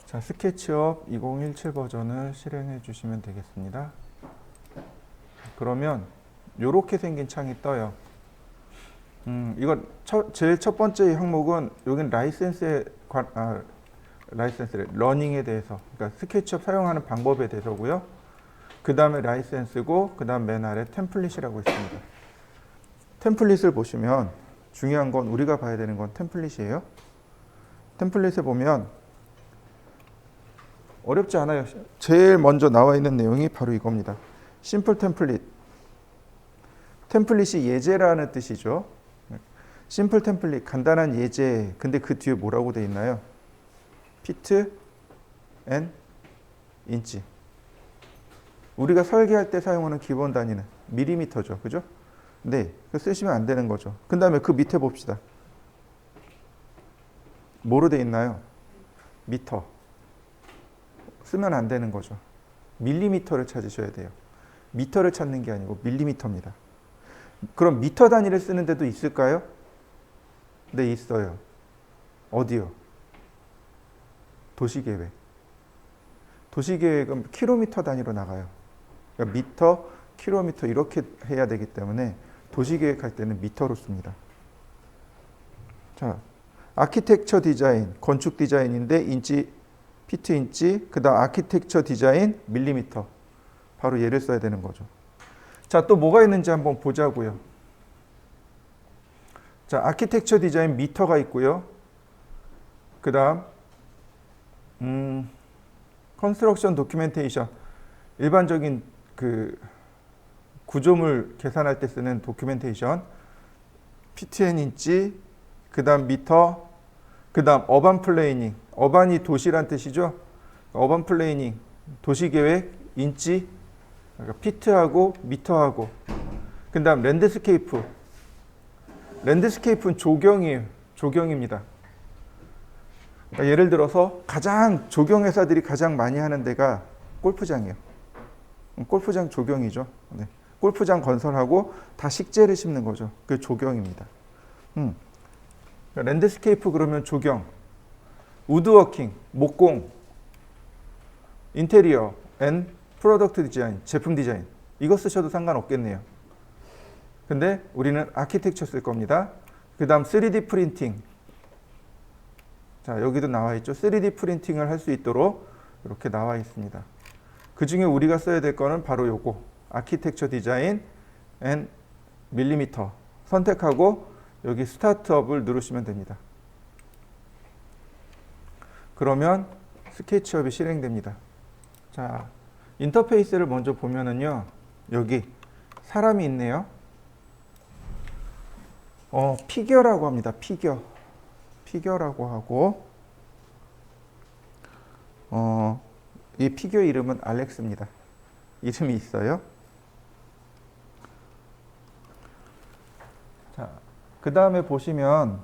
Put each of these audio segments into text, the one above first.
자, 스케치업 2017 버전을 실행해 주시면 되겠습니다. 그러면 이렇게 생긴 창이 떠요. 이건 제일 첫 번째 항목은 여기는 라이센스래. 러닝에 대해서, 그러니까 스케치업 사용하는 방법에 대해서고요. 그 다음에 라이센스고, 그 다음 맨 아래 템플릿이라고 있습니다. 템플릿을 보시면 중요한 건 우리가 봐야 되는 건 템플릿이에요. 템플릿에 보면 어렵지 않아요. 제일 먼저 나와 있는 내용이 바로 이겁니다. 심플 템플릿. 템플릿이 예제라는 뜻이죠. 심플 템플릿, 간단한 예제. 근데 그 뒤에 뭐라고 돼 있나요? 피트 앤 인치. 우리가 설계할 때 사용하는 기본 단위는 밀리미터죠. 그죠? 네, 쓰시면 안 되는 거죠. 그 다음에 그 밑에 봅시다. 뭐로 돼 있나요? 미터. 쓰면 안 되는 거죠. 밀리미터를 찾으셔야 돼요. 미터를 찾는 게 아니고 밀리미터입니다. 그럼 미터 단위를 쓰는 데도 있을까요? 네, 있어요. 어디요? 도시계획. 도시계획은 킬로미터 단위로 나가요. 그러니까 미터, 킬로미터 이렇게 해야 되기 때문에 도시계획할 때는 미터로 씁니다. 자, 아키텍처 디자인, 건축 디자인인데 인치, 피트 인치, 그 다음 아키텍처 디자인, 밀리미터. 바로 얘를 써야 되는 거죠. 자, 또 뭐가 있는지 한번 보자고요. 자, 아키텍처 디자인 미터가 있고요. 그 다음 컨스트럭션 도큐멘테이션, 일반적인 그 구조물 계산할 때 쓰는 도큐멘테이션, 피트 앤 인치, 그 다음 미터, 그 다음 어반 플레이닝, 어반이 도시란 뜻이죠. 어반 플레이닝, 도시계획, 인치, 그러니까 피트하고 미터하고, 그 다음 랜드스케이프. 랜드스케이프는 조경이에요. 조경입니다. 그러니까 예를 들어서 가장 조경회사들이 가장 많이 하는 데가 골프장이에요. 골프장 조경이죠. 네. 골프장 건설하고 다 식재를 심는 거죠. 그게 조경입니다. 랜드스케이프 그러면 조경, 우드워킹, 목공, 인테리어, 앤 프로덕트 디자인, 제품 디자인. 이거 쓰셔도 상관없겠네요. 근데 우리는 아키텍처 쓸 겁니다. 그 다음 3D 프린팅. 자, 여기도 나와 있죠. 3D 프린팅을 할 수 있도록 이렇게 나와 있습니다. 그 중에 우리가 써야 될 거는 바로 요거. 아키텍처 디자인 앤 밀리미터 선택하고 여기 스타트업을 누르시면 됩니다. 그러면 스케치업이 실행됩니다. 자, 인터페이스를 먼저 보면은요. 여기 사람이 있네요. 피겨라고 합니다. 피겨라고 하고 이 피겨 이름은 알렉스입니다. 이름이 있어요. 자, 그 다음에 보시면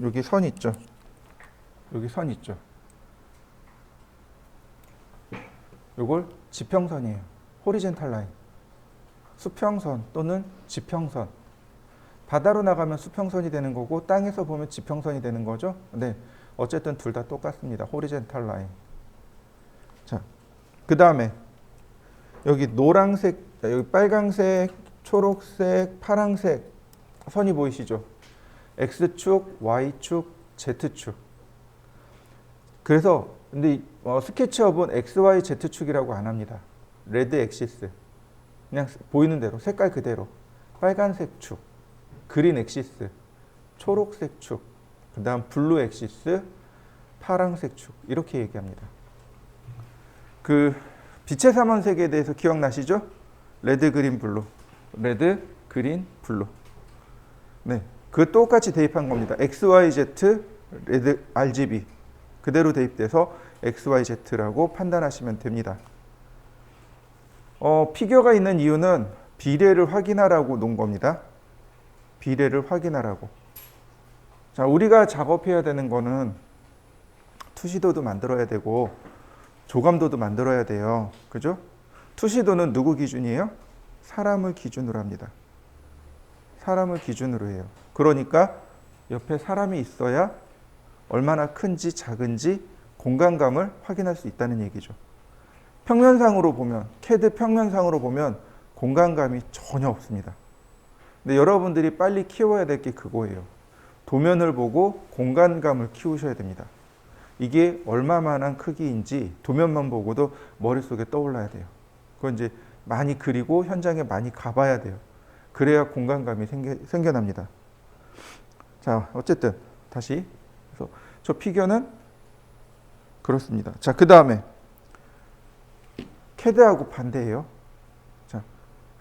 여기 선 있죠. 여기 선 있죠. 요걸 지평선이에요. 호리젠탈 라인. 수평선 또는 지평선. 바다로 나가면 수평선이 되는 거고 땅에서 보면 지평선이 되는 거죠. 네, 어쨌든 둘 다 똑같습니다. 호리젠탈 라인. 자, 그 다음에 여기 노란색, 여기 빨강색, 초록색, 파란색 선이 보이시죠? X축, Y축, Z축. 그래서 근데 스케치업은 X, Y, Z축이라고 안 합니다. 레드 엑시스. 그냥 보이는 대로 색깔 그대로. 빨간색 축, 그린 엑시스, 초록색 축, 그 다음 블루 엑시스, 파란색 축. 이렇게 얘기합니다. 그 빛의 삼원색에 대해서 기억나시죠? 레드, 그린, 블루. 레드, 그린, 블루. 네, 그 똑같이 대입한 겁니다. X, Y, Z, 레드, RGB 그대로 대입돼서 X, Y, Z라고 판단하시면 됩니다. 피겨가 있는 이유는 비례를 확인하라고 놓은 겁니다. 비례를 확인하라고. 자, 우리가 작업해야 되는 거는 투시도도 만들어야 되고 조감도도 만들어야 돼요. 그죠? 투시도는 누구 기준이에요? 사람을 기준으로 합니다. 사람을 기준으로 해요. 그러니까 옆에 사람이 있어야 얼마나 큰지 작은지 공간감을 확인할 수 있다는 얘기죠. 평면상으로 보면, CAD 평면상으로 보면 공간감이 전혀 없습니다. 근데 여러분들이 빨리 키워야 될 게 그거예요. 도면을 보고 공간감을 키우셔야 됩니다. 이게 얼마만한 크기인지 도면만 보고도 머릿속에 떠올라야 돼요. 그건 이제 많이 그리고 현장에 많이 가봐야 돼요. 그래야 공간감이 생겨납니다. 자, 어쨌든 다시. 그래서 저 피겨는 그렇습니다. 자, 그 다음에 CAD하고 반대예요. 자,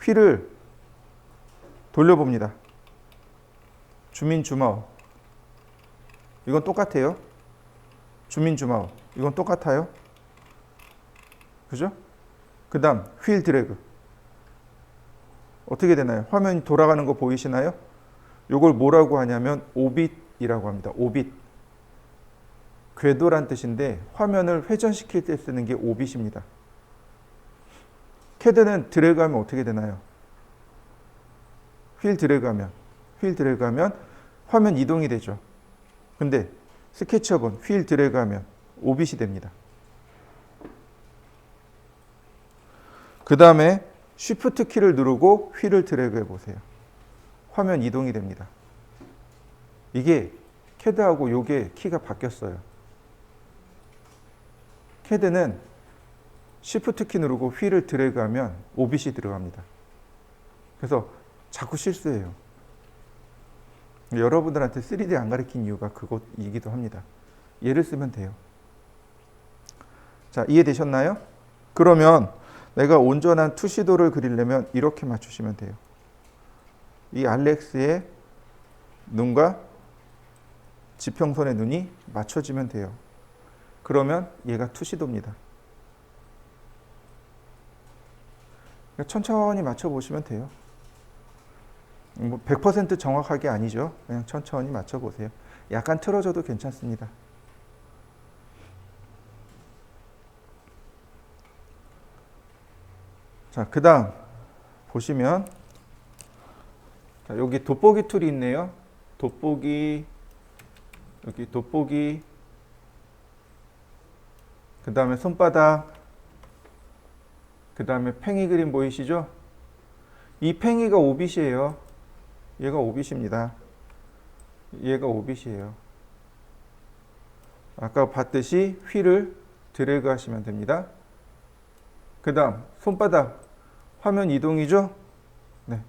휠을 돌려봅니다. 줌인 줌아웃. 이건 똑같아요. 줌인 줌아웃. 이건 똑같아요. 그죠? 그 다음 휠 드래그. 어떻게 되나요? 화면이 돌아가는 거 보이시나요? 이걸 뭐라고 하냐면 오빗이라고 합니다. 오빗. 궤도란 뜻인데 화면을 회전시킬 때 쓰는 게 오빗입니다. CAD는 드래그하면 어떻게 되나요? 휠 드래그하면 화면 이동이 되죠. 근데 스케치업은 휠 드래그하면 오빗이 됩니다. 그 다음에 쉬프트 키를 누르고 휠을 드래그해 보세요. 화면 이동이 됩니다. 이게 CAD하고 요게 키가 바뀌었어요. CAD는 쉬프트 키 누르고 휠을 드래그하면 오빗이 들어갑니다. 그래서 자꾸 실수해요. 여러분들한테 3D 안 가르친 이유가 그것이기도 합니다. 얘를 쓰면 돼요. 자, 이해되셨나요? 그러면 내가 온전한 투시도를 그리려면 이렇게 맞추시면 돼요. 이 알렉스의 눈과 지평선의 눈이 맞춰지면 돼요. 그러면 얘가 투시도입니다. 천천히 맞춰보시면 돼요. 100% 정확하게 아니죠. 그냥 천천히 맞춰보세요. 약간 틀어져도 괜찮습니다. 자, 그 다음 보시면 자, 여기 돋보기 툴이 있네요. 돋보기, 여기 돋보기, 그 다음에 손바닥, 그 다음에 팽이 그림 보이시죠? 이 팽이가 오빗이에요. 얘가 오빗입니다. 얘가 오빗이에요. 아까 봤듯이 휠을 드래그 하시면 됩니다. 그 다음 손바닥 화면 이동이죠? 네.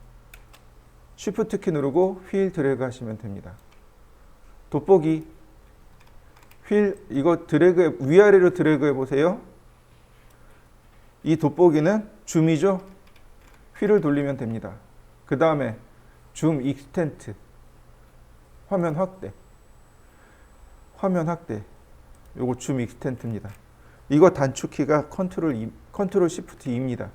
쉬프트 키 누르고 휠 드래그 하시면 됩니다. 돋보기 휠 이거 드래그 위아래로 드래그 해보세요. 이 돋보기는 줌이죠? 휠을 돌리면 됩니다. 그 다음에 줌 익스텐트 화면 확대 요거 줌 익스텐트입니다. 이거 단축키가 컨트롤 시프트 E입니다.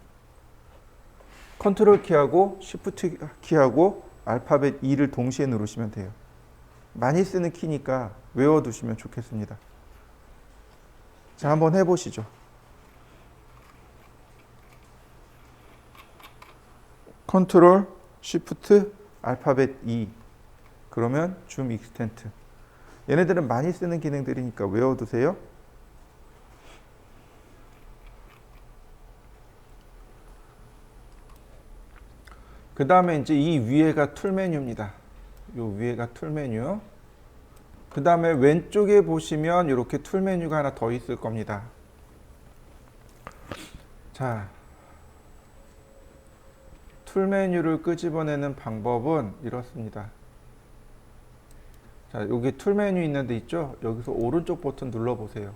컨트롤 키하고 시프트 키하고 알파벳 E를 동시에 누르시면 돼요. 많이 쓰는 키니까 외워두시면 좋겠습니다. 자, 한번 해보시죠. 컨트롤 시프트 알파벳 E 그러면 줌 익스텐트. 얘네들은 많이 쓰는 기능들이니까 외워두세요. 그 다음에 이제 이 위에가 툴 메뉴입니다. 요 위에가 툴 메뉴. 그 다음에 왼쪽에 보시면 이렇게 툴 메뉴가 하나 더 있을 겁니다. 자, 툴 메뉴를 끄집어내는 방법은 이렇습니다. 자, 여기 툴 메뉴 있는 데 있죠? 여기서 오른쪽 버튼 눌러보세요.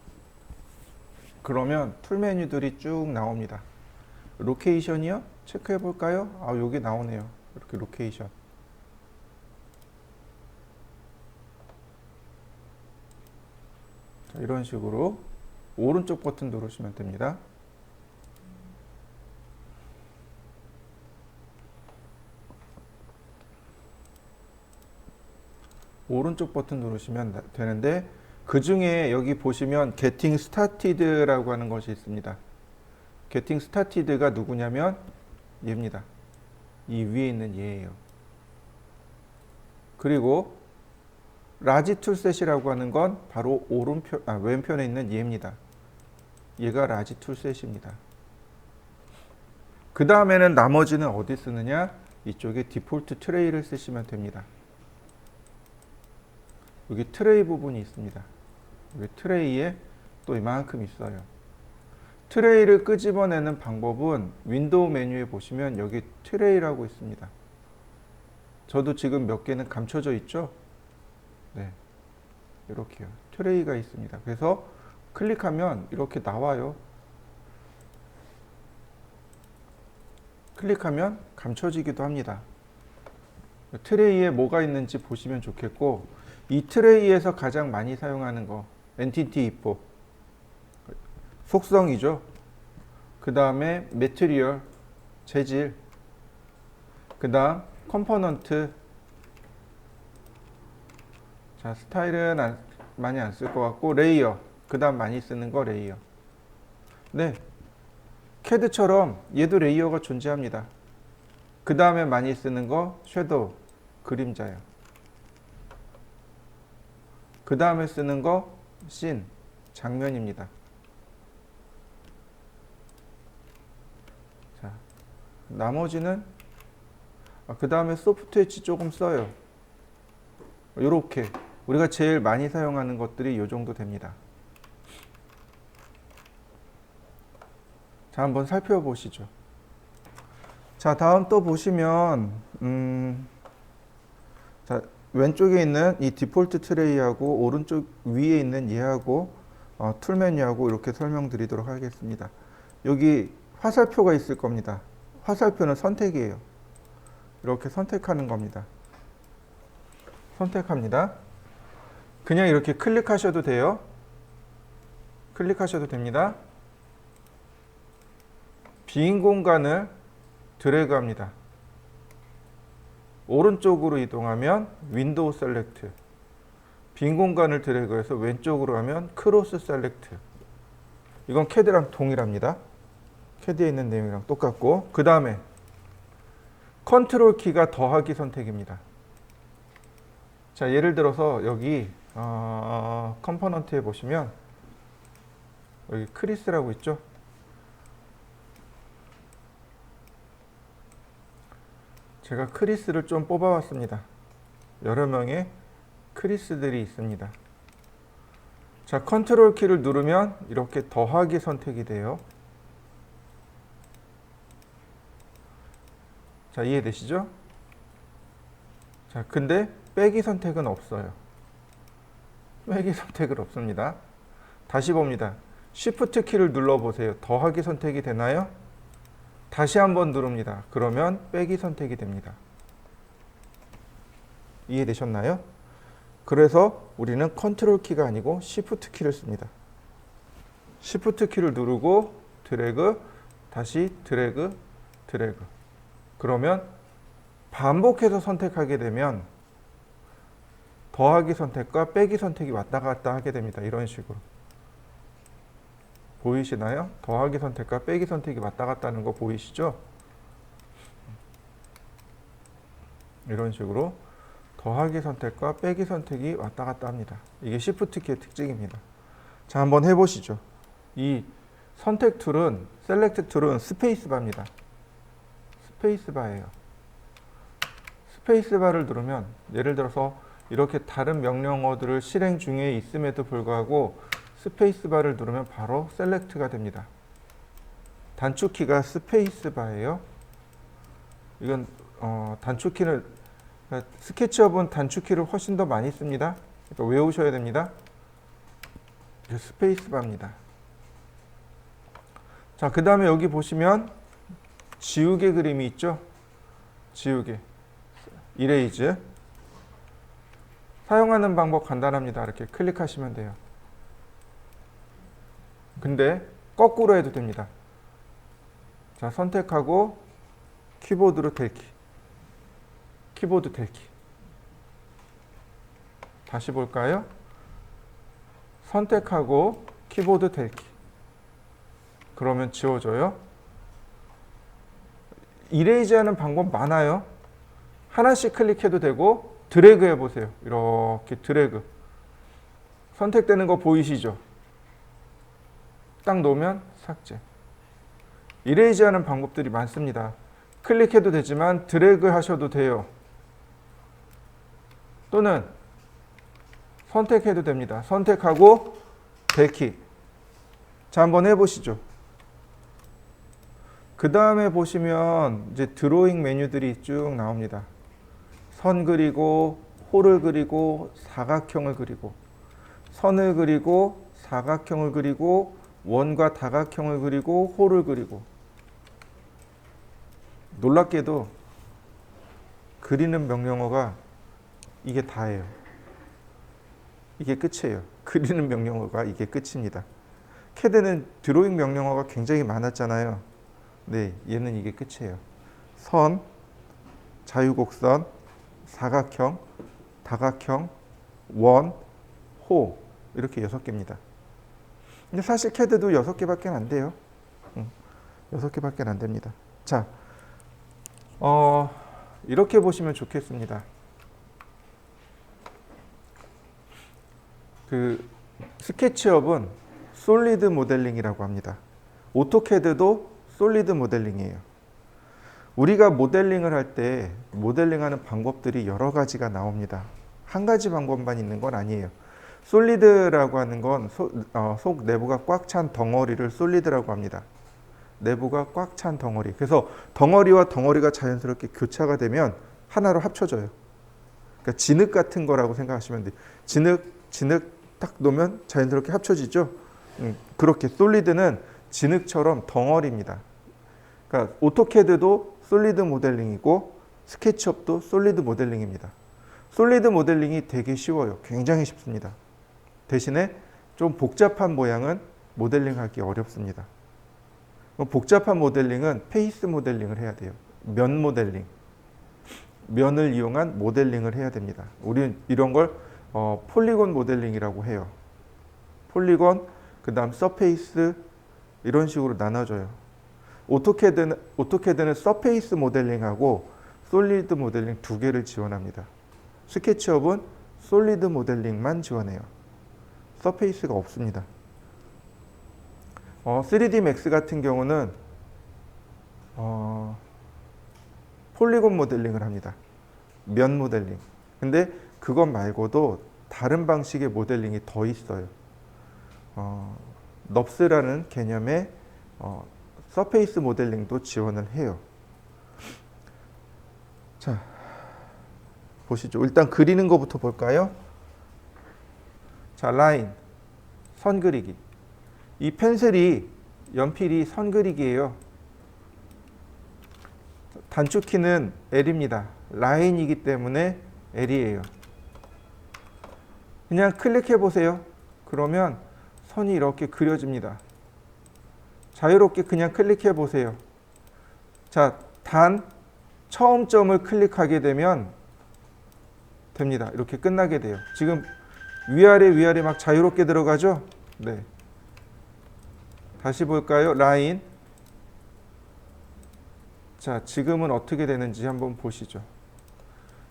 그러면 툴 메뉴들이 쭉 나옵니다. 로케이션이요? 체크해 볼까요? 아, 여기 나오네요. 이렇게 로케이션. 자, 이런 식으로 오른쪽 버튼 누르시면 됩니다. 오른쪽 버튼 누르시면 되는데 그 중에 여기 보시면 Getting Started라고 하는 것이 있습니다. Getting Started가 누구냐면 얘입니다. 이 위에 있는 얘예요. 그리고 라지 툴셋이라고 하는 건 바로 왼편에 있는 얘입니다. 얘가 라지 툴셋입니다. 그 다음에는 나머지는 어디 쓰느냐? 이쪽에 디폴트 트레이를 쓰시면 됩니다. 여기 트레이 부분이 있습니다. 여기 트레이에 또 이만큼 있어요. 트레이를 끄집어내는 방법은 윈도우 메뉴에 보시면 여기 트레이라고 있습니다. 저도 지금 몇 개는 감춰져 있죠? 네, 이렇게요. 트레이가 있습니다. 그래서 클릭하면 이렇게 나와요. 클릭하면 감춰지기도 합니다. 트레이에 뭐가 있는지 보시면 좋겠고, 이 트레이에서 가장 많이 사용하는 거 엔티티 입법, 속성이죠. 그 다음에 매트리얼, 재질, 그 다음 컴포넌트. 자, 스타일은 많이 안 쓸 것 같고, 레이어, 그 다음 많이 쓰는 거 레이어. 네, CAD처럼 얘도 레이어가 존재합니다. 그 다음에 많이 쓰는 거 섀도우, 그림자요. 그 다음에 쓰는 거 씬, 장면입니다. 자, 나머지는 그 다음에 소프트 엣지 조금 써요. 요렇게 우리가 제일 많이 사용하는 것들이 요 정도 됩니다. 자, 한번 살펴보시죠. 자, 다음 또 보시면 자, 왼쪽에 있는 이 디폴트 트레이하고 오른쪽 위에 있는 얘하고 툴 메뉴하고 이렇게 설명드리도록 하겠습니다. 여기 화살표가 있을 겁니다. 화살표는 선택이에요. 이렇게 선택하는 겁니다. 선택합니다. 그냥 이렇게 클릭하셔도 돼요. 클릭하셔도 됩니다. 빈 공간을 드래그합니다. 오른쪽으로 이동하면 윈도우 셀렉트, 빈 공간을 드래그해서 왼쪽으로 하면 크로스 셀렉트. 이건 CAD랑 동일합니다. CAD에 있는 내용이랑 똑같고, 그 다음에 컨트롤 키가 더하기 선택입니다. 자, 예를 들어서 여기 컴포넌트에 보시면 여기 크리스라고 있죠. 제가 크리스를 좀 뽑아왔습니다. 여러 명의 크리스들이 있습니다. 자, 컨트롤 키를 누르면 이렇게 더하기 선택이 돼요. 자, 이해되시죠? 자, 근데 빼기 선택은 없어요. 빼기 선택은 없습니다. 다시 봅니다. Shift 키를 눌러보세요. 더하기 선택이 되나요? 다시 한번 누릅니다. 그러면 빼기 선택이 됩니다. 이해되셨나요? 그래서 우리는 컨트롤 키가 아니고 Shift 키를 씁니다. Shift 키를 누르고 드래그, 다시 드래그, 드래그. 그러면 반복해서 선택하게 되면 더하기 선택과 빼기 선택이 왔다 갔다 하게 됩니다. 이런 식으로. 보이시나요? 더하기 선택과 빼기 선택이 왔다 갔다 하는 거 보이시죠? 이런 식으로 더하기 선택과 빼기 선택이 왔다 갔다 합니다. 이게 Shift 키의 특징입니다. 자, 한번 해보시죠. 이 선택 툴은, 셀렉트 툴은 스페이스바입니다. 스페이스바예요. 스페이스바를 누르면 예를 들어서 이렇게 다른 명령어들을 실행 중에 있음에도 불구하고 스페이스바를 누르면 바로 셀렉트가 됩니다. 단축키가 스페이스바예요. 이건 단축키는 스케치업은 단축키를 훨씬 더 많이 씁니다. 그러니까 외우셔야 됩니다. 스페이스바입니다. 자, 그 다음에 여기 보시면 지우개 그림이 있죠. 지우개, 이레이즈. 사용하는 방법 간단합니다. 이렇게 클릭하시면 돼요. 근데 거꾸로 해도 됩니다. 자, 선택하고 키보드로 델키, 키보드 델키. 다시 볼까요? 선택하고 키보드 델키. 그러면 지워져요. 이레이즈 하는 방법 많아요. 하나씩 클릭해도 되고 드래그 해보세요. 이렇게 드래그. 선택되는 거 보이시죠? 딱 놓으면 삭제. 이레이즈 하는 방법들이 많습니다. 클릭해도 되지만 드래그 하셔도 돼요. 또는 선택해도 됩니다. 선택하고 대키. 자, 한번 해보시죠. 그 다음에 보시면 이제 드로잉 메뉴들이 쭉 나옵니다. 선 그리고 홀을 그리고 사각형을 그리고 선을 그리고 사각형을 그리고 원과 다각형을 그리고 홀을 그리고. 놀랍게도 그리는 명령어가 이게 다예요. 이게 끝이에요. 그리는 명령어가 이게 끝입니다. CAD는 드로잉 명령어가 굉장히 많았잖아요. 네, 얘는 이게 끝이에요. 선, 자유곡선, 사각형, 다각형, 원, 호, 이렇게 6개입니다. 근데 사실 CAD도 6개밖에 안 돼요. 6개밖에 안 됩니다. 자, 이렇게 보시면 좋겠습니다. 그 스케치업은 솔리드 모델링이라고 합니다. 오토캐드도 솔리드 모델링이에요. 우리가 모델링을 할 때 모델링하는 방법들이 여러 가지가 나옵니다. 한 가지 방법만 있는 건 아니에요. 솔리드라고 하는 건 속 내부가 꽉 찬 덩어리를 솔리드라고 합니다. 내부가 꽉 찬 덩어리. 그래서 덩어리와 덩어리가 자연스럽게 교차가 되면 하나로 합쳐져요. 그러니까 진흙 같은 거라고 생각하시면 돼요. 진흙 딱 놓으면 자연스럽게 합쳐지죠. 그렇게 솔리드는 진흙처럼 덩어리입니다. 그러니까 오토캐드도 솔리드 모델링이고 스케치업도 솔리드 모델링입니다. 솔리드 모델링이 되게 쉬워요. 굉장히 쉽습니다. 대신에 좀 복잡한 모양은 모델링하기 어렵습니다. 복잡한 모델링은 페이스 모델링을 해야 돼요. 면 모델링. 면을 이용한 모델링을 해야 됩니다. 우리는 이런 걸 폴리곤 모델링이라고 해요. 폴리곤, 그 다음 서페이스, 이런 식으로 나눠져요. 오토캐드는 서페이스 모델링하고 솔리드 모델링 2개를 지원합니다. 스케치업은 솔리드 모델링만 지원해요. 서페이스가 없습니다. 3D 맥스 같은 경우는 폴리곤 모델링을 합니다. 면 모델링. 근데 그것 말고도 다른 방식의 모델링이 더 있어요. 넙스라는 개념의 서페이스 모델링도 지원을 해요. 자, 보시죠. 일단 그리는 것부터 볼까요? 자, 라인, 선 그리기. 이 펜슬이, 연필이 선 그리기예요. 단축키는 L입니다. 라인이기 때문에 L이에요. 그냥 클릭해 보세요. 그러면 선이 이렇게 그려집니다. 자유롭게 그냥 클릭해 보세요. 자, 단 처음 점을 클릭하게 되면 됩니다. 이렇게 끝나게 돼요. 지금 위아래 막 자유롭게 들어가죠? 네. 다시 볼까요? 라인. 자, 지금은 어떻게 되는지 한번 보시죠.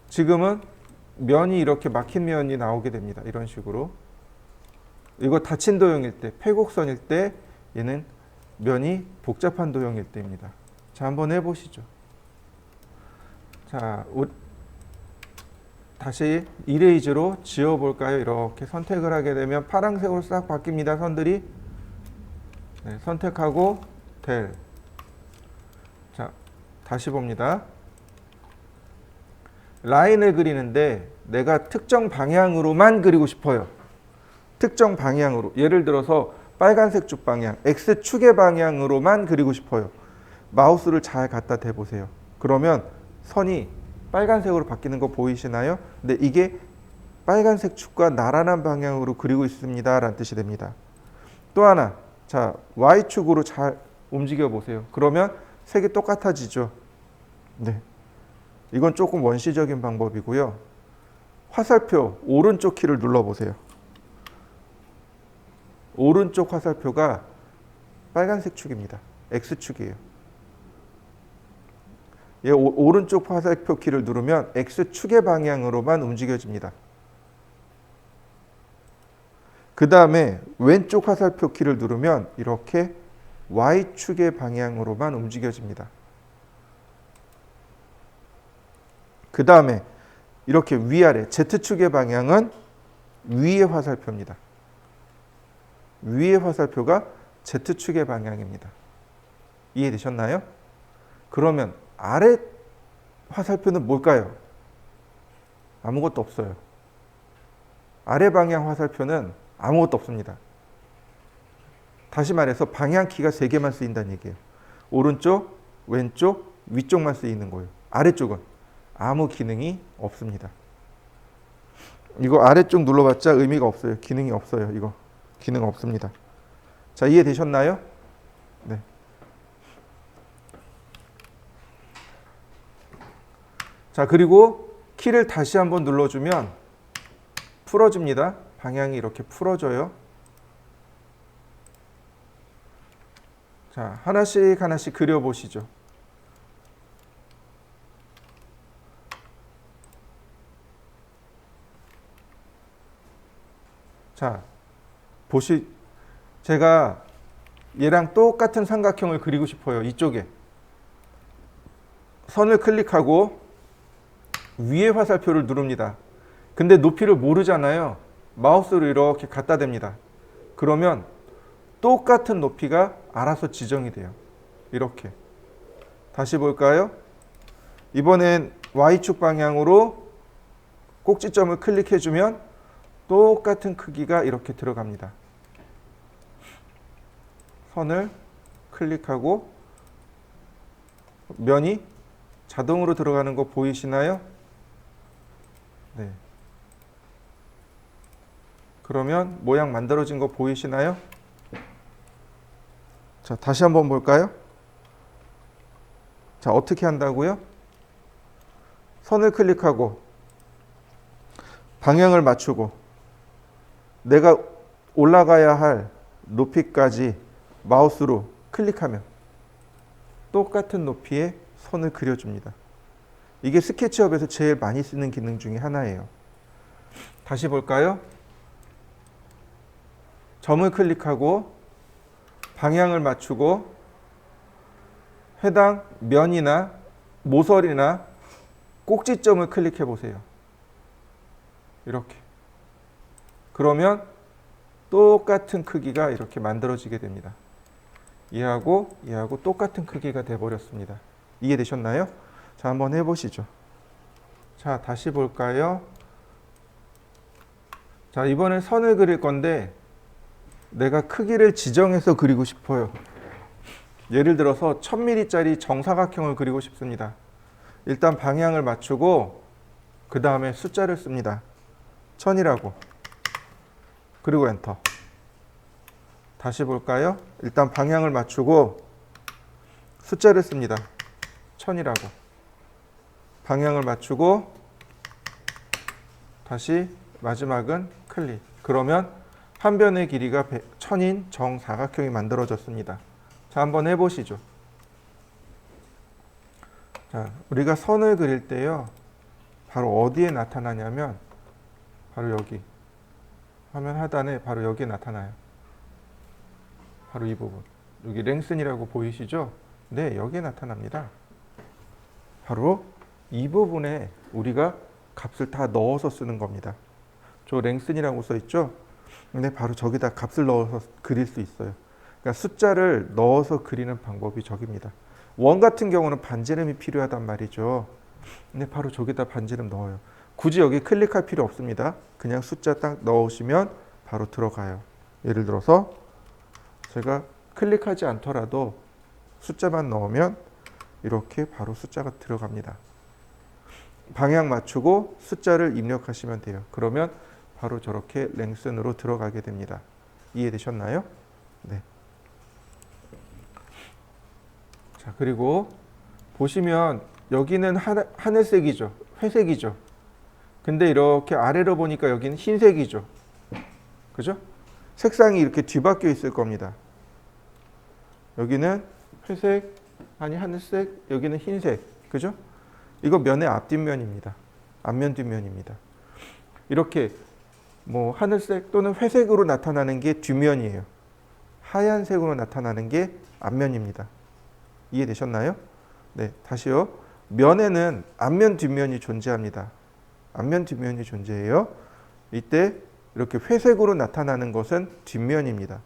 지금은 면이 이렇게 막힌 면이 나오게 됩니다. 이런 식으로. 이거 닫힌 도형일 때, 폐곡선일 때 얘는 면이 복잡한 도형일 때입니다. 자, 한번 해보시죠. 자, 다시 이레이즈로 지워볼까요? 이렇게 선택을 하게 되면 파란색으로 싹 바뀝니다. 선들이. 네, 선택하고 델. 자, 다시 봅니다. 라인을 그리는데 내가 특정 방향으로만 그리고 싶어요. 특정 방향으로. 예를 들어서 빨간색 쭉 방향, X축의 방향으로만 그리고 싶어요. 마우스를 잘 갖다 대보세요. 그러면 선이 빨간색으로 바뀌는 거 보이시나요? 근데 이게 빨간색 축과 나란한 방향으로 그리고 있습니다 라는 뜻이 됩니다. 또 하나, 자, Y축으로 잘 움직여 보세요. 그러면 색이 똑같아지죠. 네, 이건 조금 원시적인 방법이고요. 화살표 오른쪽 키를 눌러보세요. 오른쪽 화살표가 빨간색 축입니다. X축이에요. 오른쪽 화살표 키를 누르면 X축의 방향으로만 움직여집니다. 그 다음에 왼쪽 화살표 키를 누르면 이렇게 Y축의 방향으로만 움직여집니다. 그 다음에 이렇게 위아래 Z축의 방향은 위의 화살표입니다. 위의 화살표가 Z축의 방향입니다. 이해되셨나요? 그러면 아래 화살표는 뭘까요? 아무것도 없어요. 아래 방향 화살표는 아무것도 없습니다. 다시 말해서 방향키가 3개만 쓰인다는 얘기예요. 오른쪽, 왼쪽, 위쪽만 쓰이는 거예요. 아래쪽은 아무 기능이 없습니다. 이거 아래쪽 눌러봤자 의미가 없어요. 기능이 없어요. 이거 기능 없습니다. 자, 이해되셨나요? 네. 자, 그리고 키를 다시 한번 눌러주면 풀어집니다. 방향이 이렇게 풀어져요. 자, 하나씩 하나씩 그려보시죠. 자, 제가 얘랑 똑같은 삼각형을 그리고 싶어요. 이쪽에. 선을 클릭하고 위에 화살표를 누릅니다. 근데 높이를 모르잖아요. 마우스로 이렇게 갖다 댑니다. 그러면 똑같은 높이가 알아서 지정이 돼요. 이렇게. 다시 볼까요? 이번엔 Y축 방향으로 꼭지점을 클릭해주면 똑같은 크기가 이렇게 들어갑니다. 선을 클릭하고 면이 자동으로 들어가는 거 보이시나요? 네. 그러면 모양 만들어진 거 보이시나요? 자, 다시 한번 볼까요? 자, 어떻게 한다고요? 선을 클릭하고 방향을 맞추고 내가 올라가야 할 높이까지 마우스로 클릭하면 똑같은 높이의 선을 그려줍니다. 이게 스케치업에서 제일 많이 쓰는 기능 중에 하나예요. 다시 볼까요? 점을 클릭하고 방향을 맞추고 해당 면이나 모서리나 꼭지점을 클릭해 보세요. 이렇게. 그러면 똑같은 크기가 이렇게 만들어지게 됩니다. 얘하고 똑같은 크기가 돼버렸습니다. 이해되셨나요? 자, 한번 해보시죠. 자, 다시 볼까요? 자, 이번엔 선을 그릴 건데 내가 크기를 지정해서 그리고 싶어요. 예를 들어서 1000mm짜리 정사각형을 그리고 싶습니다. 일단 방향을 맞추고 그 다음에 숫자를 씁니다. 1000이라고. 그리고 엔터. 다시 볼까요? 일단 방향을 맞추고 숫자를 씁니다. 1000이라고. 방향을 맞추고 다시 마지막은 클릭. 그러면 한 변의 길이가 1000인 정사각형이 만들어졌습니다. 자, 한번 해보시죠. 자, 우리가 선을 그릴 때요. 바로 어디에 나타나냐면 바로 여기. 화면 하단에 바로 여기에 나타나요. 바로 이 부분. 여기 랭슨이라고 보이시죠? 네, 여기에 나타납니다. 바로 이 부분에 우리가 값을 다 넣어서 쓰는 겁니다. 저 랭슨이라고 써있죠? 근데 바로 저기다 값을 넣어서 그릴 수 있어요. 그러니까 숫자를 넣어서 그리는 방법이 저깁니다. 원 같은 경우는 반지름이 필요하단 말이죠. 근데 바로 저기다 반지름 넣어요. 굳이 여기 클릭할 필요 없습니다. 그냥 숫자 딱 넣으시면 바로 들어가요. 예를 들어서 제가 클릭하지 않더라도 숫자만 넣으면 이렇게 바로 숫자가 들어갑니다. 방향 맞추고 숫자를 입력하시면 돼요. 그러면 바로 저렇게 랭슨으로 들어가게 됩니다. 이해되셨나요? 네. 자, 그리고 보시면 여기는 하늘색이죠. 회색이죠. 근데 이렇게 아래로 보니까 여기는 흰색이죠. 그죠? 색상이 이렇게 뒤바뀌어 있을 겁니다. 여기는 회색, 아니 하늘색, 여기는 흰색. 그죠? 이거 면의 앞뒷면입니다. 앞면 뒷면입니다. 이렇게 뭐 하늘색 또는 회색으로 나타나는 게 뒷면이에요. 하얀색으로 나타나는 게 앞면입니다. 이해되셨나요? 네, 다시요. 면에는 앞면 뒷면이 존재합니다. 앞면 뒷면이 존재해요. 이때 이렇게 회색으로 나타나는 것은 뒷면입니다.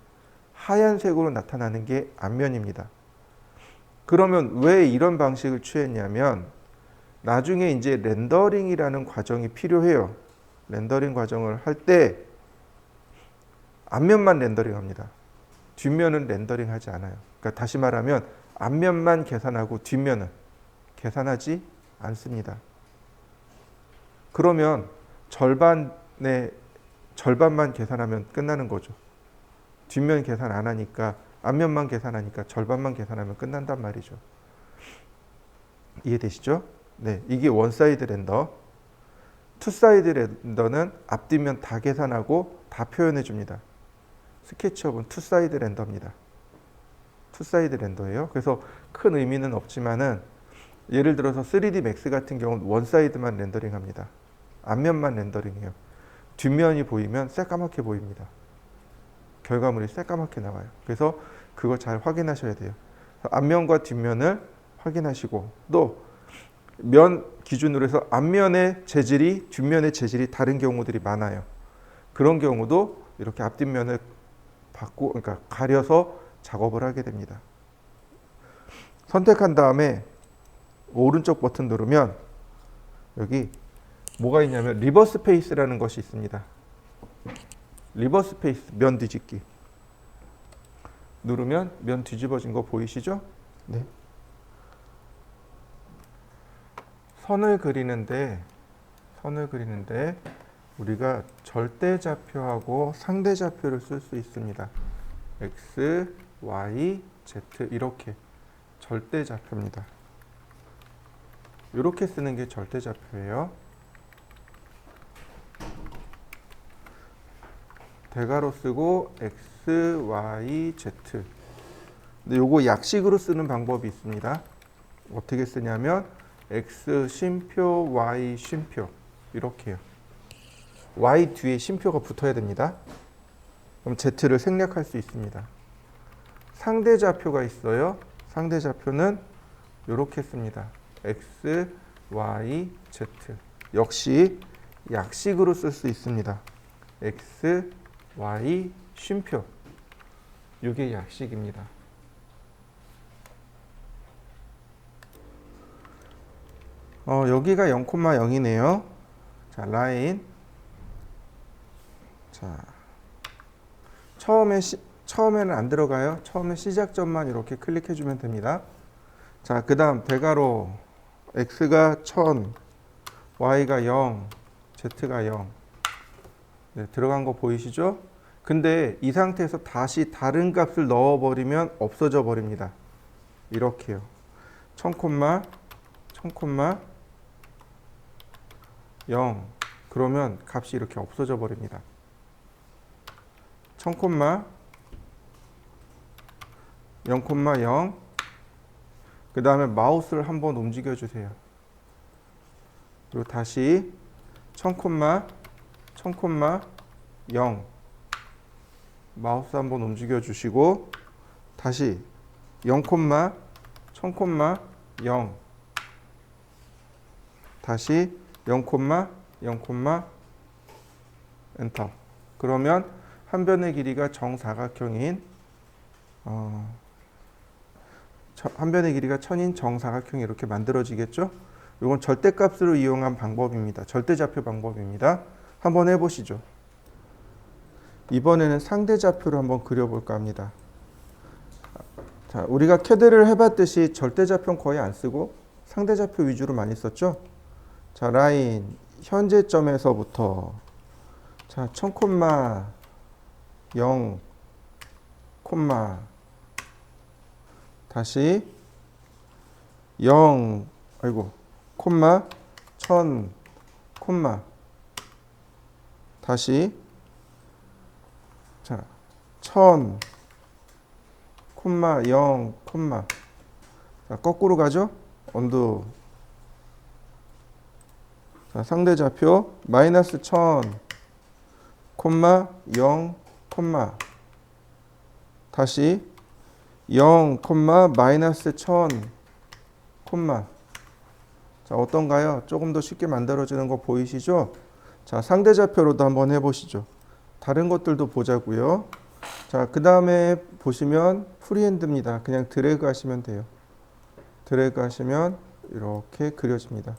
하얀색으로 나타나는 게 앞면입니다. 그러면 왜 이런 방식을 취했냐면 나중에 이제 렌더링이라는 과정이 필요해요. 렌더링 과정을 할 때 앞면만 렌더링합니다. 뒷면은 렌더링하지 않아요. 그러니까 다시 말하면 앞면만 계산하고 뒷면은 계산하지 않습니다. 그러면 절반만 계산하면 끝나는 거죠. 뒷면 계산 안 하니까 앞면만 계산하니까 절반만 계산하면 끝난단 말이죠. 이해되시죠? 네, 이게 원사이드 렌더. 투사이드 렌더는 앞뒷면 다 계산하고 다 표현해 줍니다. 스케치업은 투사이드 렌더입니다. 투사이드 렌더예요. 그래서 큰 의미는 없지만은 예를 들어서 3D 맥스 같은 경우는 원사이드만 렌더링합니다. 앞면만 렌더링해요. 뒷면이 보이면 새까맣게 보입니다. 결과물이 새까맣게 나와요. 그래서 그거 잘 확인하셔야 돼요. 앞면과 뒷면을 확인하시고 또 면 기준으로 해서 앞면의 재질이 뒷면의 재질이 다른 경우들이 많아요. 그런 경우도 이렇게 앞뒷면을 그러니까 가려서 작업을 하게 됩니다. 선택한 다음에 오른쪽 버튼 누르면 여기 뭐가 있냐면 리버스 페이스라는 것이 있습니다. 리버스 페이스, 면 뒤집기. 누르면 면 뒤집어진 거 보이시죠? 네. 선을 그리는데 우리가 절대좌표하고 상대좌표를 쓸 수 있습니다. x, y, z 이렇게 절대좌표입니다. 이렇게 쓰는 게 절대좌표예요. 대괄호 쓰고 x, y, z. 근데 요거 약식으로 쓰는 방법이 있습니다. 어떻게 쓰냐면 x 쉼표, y 쉼표 이렇게요. y 뒤에 쉼표가 붙어야 됩니다. 그럼 z를 생략할 수 있습니다. 상대좌표가 있어요. 상대좌표는 이렇게 씁니다. x, y, z. 역시 약식으로 쓸 수 있습니다. x, y, 쉼표. 이게 약식입니다. 여기가 0,0이네요. 자, 라인. 자, 처음에는 안 들어가요. 처음에 시작점만 이렇게 클릭해주면 됩니다. 자, 그 다음 대괄호 x가 1000, y가 0, z가 0. 네, 들어간 거 보이시죠? 근데 이 상태에서 다시 다른 값을 넣어버리면 없어져 버립니다. 이렇게요. 1000, 0. 그러면 값이 이렇게 없어져 버립니다. 1000, 0,0. 그 다음에 마우스를 한번 움직여 주세요. 그리고 다시 1000, 0. 마우스 한번 움직여 주시고 다시 0, 0. 다시 0, 0, 엔터. 그러면 한 변의 길이가 정사각형인 한 변의 길이가 1000인 정사각형이 이렇게 만들어지겠죠? 이건 절대값으로 이용한 방법입니다. 절대좌표 방법입니다. 한번 해보시죠. 이번에는 상대좌표를 한번 그려볼까 합니다. 자, 우리가 캐드를 해봤듯이 절대좌표는 거의 안 쓰고 상대좌표 위주로 많이 썼죠? 자, 라인 현재점에서부터 자, 1000, 0, 다시 0, 콤마 1000, 다시 자, 1000, 0, 자, 거꾸로 가죠? 언두 자, 상대 좌표 마이너스 1000, 콤마 0, 콤마 다시 0, 콤마 마이너스 1000, 콤마. 자, 어떤가요? 조금 더 쉽게 만들어지는 거 보이시죠? 자, 상대 좌표로도 한번 해보시죠. 다른 것들도 보자고요. 자, 그 다음에 보시면 프리핸드입니다. 그냥 드래그 하시면 돼요. 드래그 하시면 이렇게 그려집니다.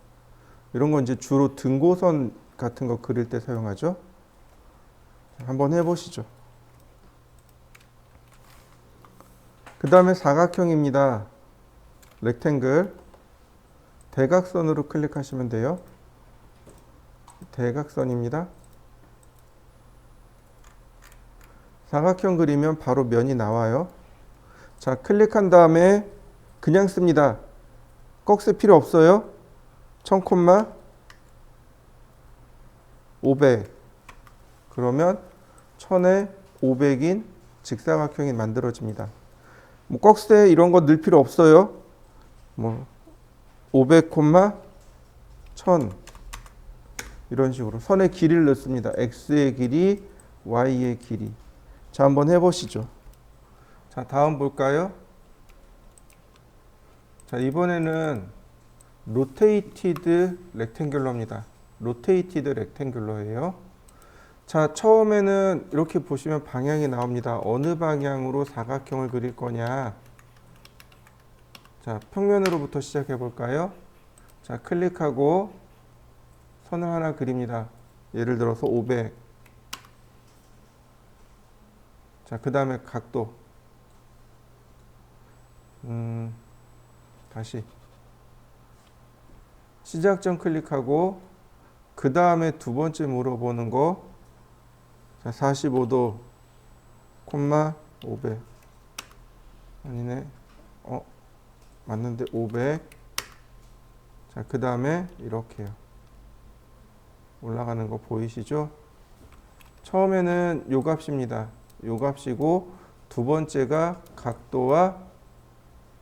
이런 건 이제 주로 등고선 같은 거 그릴 때 사용하죠. 한번 해보시죠. 그 다음에 사각형입니다. 렉탱글. 대각선으로 클릭하시면 돼요. 대각선입니다. 사각형 그리면 바로 면이 나와요. 자, 클릭한 다음에 그냥 씁니다. 꺽 쓸 필요 없어요. 1000, 500. 그러면 1000에 500인 직사각형이 만들어집니다. 뭐 꺽쇠 이런 거 넣을 필요 없어요. 뭐 500, 1000 이런 식으로 선의 길이를 넣습니다. x의 길이, y의 길이. 자, 한번 해보시죠. 자, 다음 볼까요? 자, 이번에는 로테이티드 렉탱귤러입니다. 로테이티드 렉탱귤러예요. 자, 처음에는 이렇게 보시면 방향이 나옵니다. 어느 방향으로 사각형을 그릴 거냐. 자, 평면으로부터 시작해 볼까요? 자, 클릭하고 선을 하나 그립니다. 예를 들어서 500. 자, 그 다음에 각도. 다시. 시작점 클릭하고 그 다음에 두 번째 물어보는 거. 자, 45도, 콤마 500. 아니네. 맞는데 500. 자, 그 다음에 이렇게요. 올라가는 거 보이시죠? 처음에는 요 값입니다. 요 값이고 두 번째가 각도와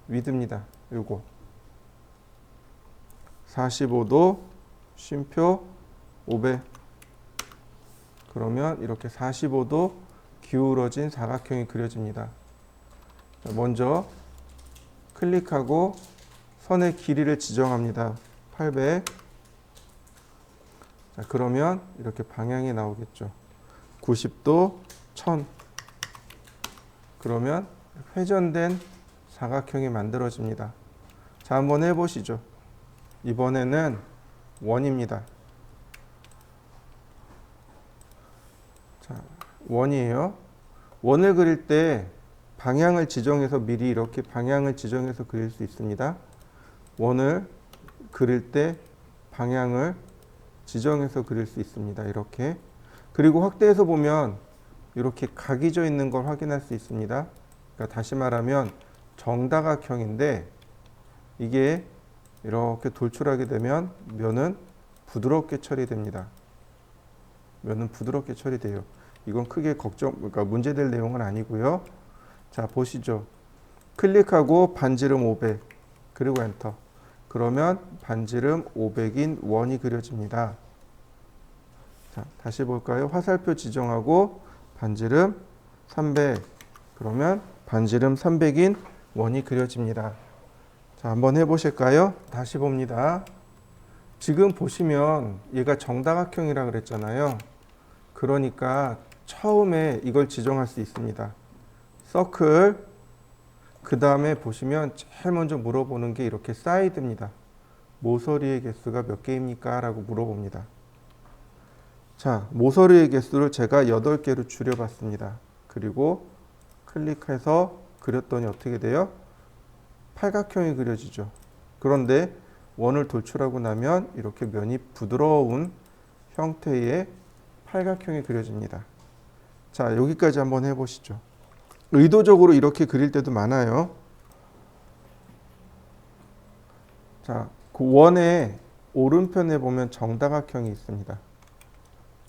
위드입니다. 요거 45도 쉼표 500. 그러면 이렇게 45도 기울어진 사각형이 그려집니다. 자, 먼저 클릭하고 선의 길이를 지정합니다. 800. 자, 그러면 이렇게 방향이 나오겠죠. 90도 1000. 그러면 회전된 사각형이 만들어집니다. 자, 한번 해보시죠. 이번에는 원입니다. 자, 원이에요. 원을 그릴 때 방향을 지정해서 미리 이렇게 방향을 지정해서 그릴 수 있습니다. 원을 그릴 때 방향을 지정해서 그릴 수 있습니다. 이렇게. 그리고 확대해서 보면 이렇게 각이 져 있는 걸 확인할 수 있습니다. 그러니까 다시 말하면 정다각형인데 이게 이렇게 돌출하게 되면 면은 부드럽게 처리됩니다. 면은 부드럽게 처리돼요. 이건 크게 그러니까 문제될 내용은 아니고요. 자, 보시죠. 클릭하고 반지름 500 그리고 엔터. 그러면 반지름 500인 원이 그려집니다. 자, 다시 볼까요? 화살표 지정하고 반지름 300. 그러면 반지름 300인 원이 그려집니다. 자, 한번 해보실까요? 다시 봅니다. 지금 보시면 얘가 정다각형이라 그랬잖아요. 그러니까 처음에 이걸 지정할 수 있습니다. 서클. 그 다음에 보시면 제일 먼저 물어보는 게 이렇게 사이드입니다. 모서리의 개수가 몇 개입니까? 라고 물어봅니다. 자, 모서리의 개수를 제가 8개로 줄여봤습니다. 그리고 클릭해서 그렸더니 어떻게 돼요? 팔각형이 그려지죠. 그런데 원을 돌출하고 나면 이렇게 면이 부드러운 형태의 팔각형이 그려집니다. 자, 여기까지 한번 해보시죠. 의도적으로 이렇게 그릴 때도 많아요. 자, 그 원의 오른편에 보면 정다각형이 있습니다.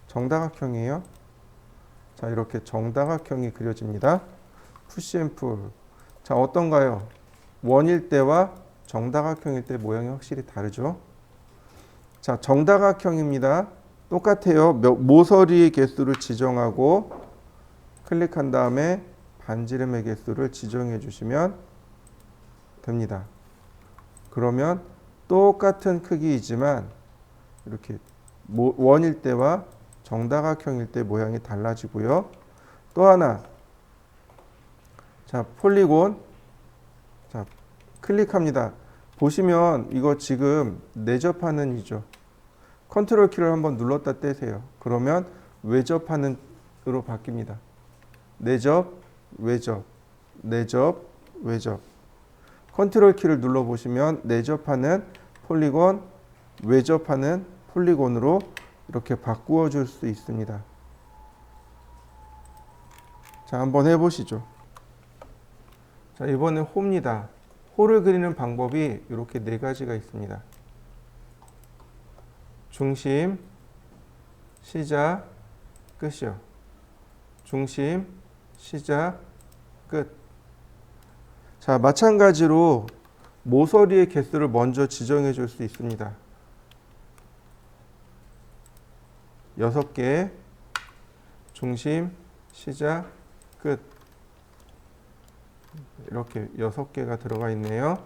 정다각형이에요. 자, 이렇게 정다각형이 그려집니다. 푸시 앤 풀. 자, 어떤가요? 원일 때와 정다각형일 때 모양이 확실히 다르죠. 자, 정다각형입니다. 똑같아요. 모서리의 개수를 지정하고 클릭한 다음에 반지름의 개수를 지정해 주시면 됩니다. 그러면 똑같은 크기이지만 이렇게 원일 때와 정다각형일 때 모양이 달라지고요. 또 하나, 자, 폴리곤, 자, 클릭합니다. 보시면 이거 지금 내접하는이죠. 컨트롤 키를 한번 눌렀다 떼세요. 그러면 외접하는으로 바뀝니다. 내접, 외접, 내접, 외접. 컨트롤 키를 눌러보시면 내접하는 폴리곤, 외접하는 폴리곤으로 이렇게 바꾸어 줄 수 있습니다. 자, 한번 해보시죠. 자, 이번엔 호입니다. 호를 그리는 방법이 이렇게 네 가지가 있습니다. 중심, 시작, 끝이요. 중심, 시작, 끝. 자, 마찬가지로 모서리의 개수를 먼저 지정해 줄 수 있습니다. 6개, 중심, 시작, 끝. 이렇게 6개가 들어가 있네요.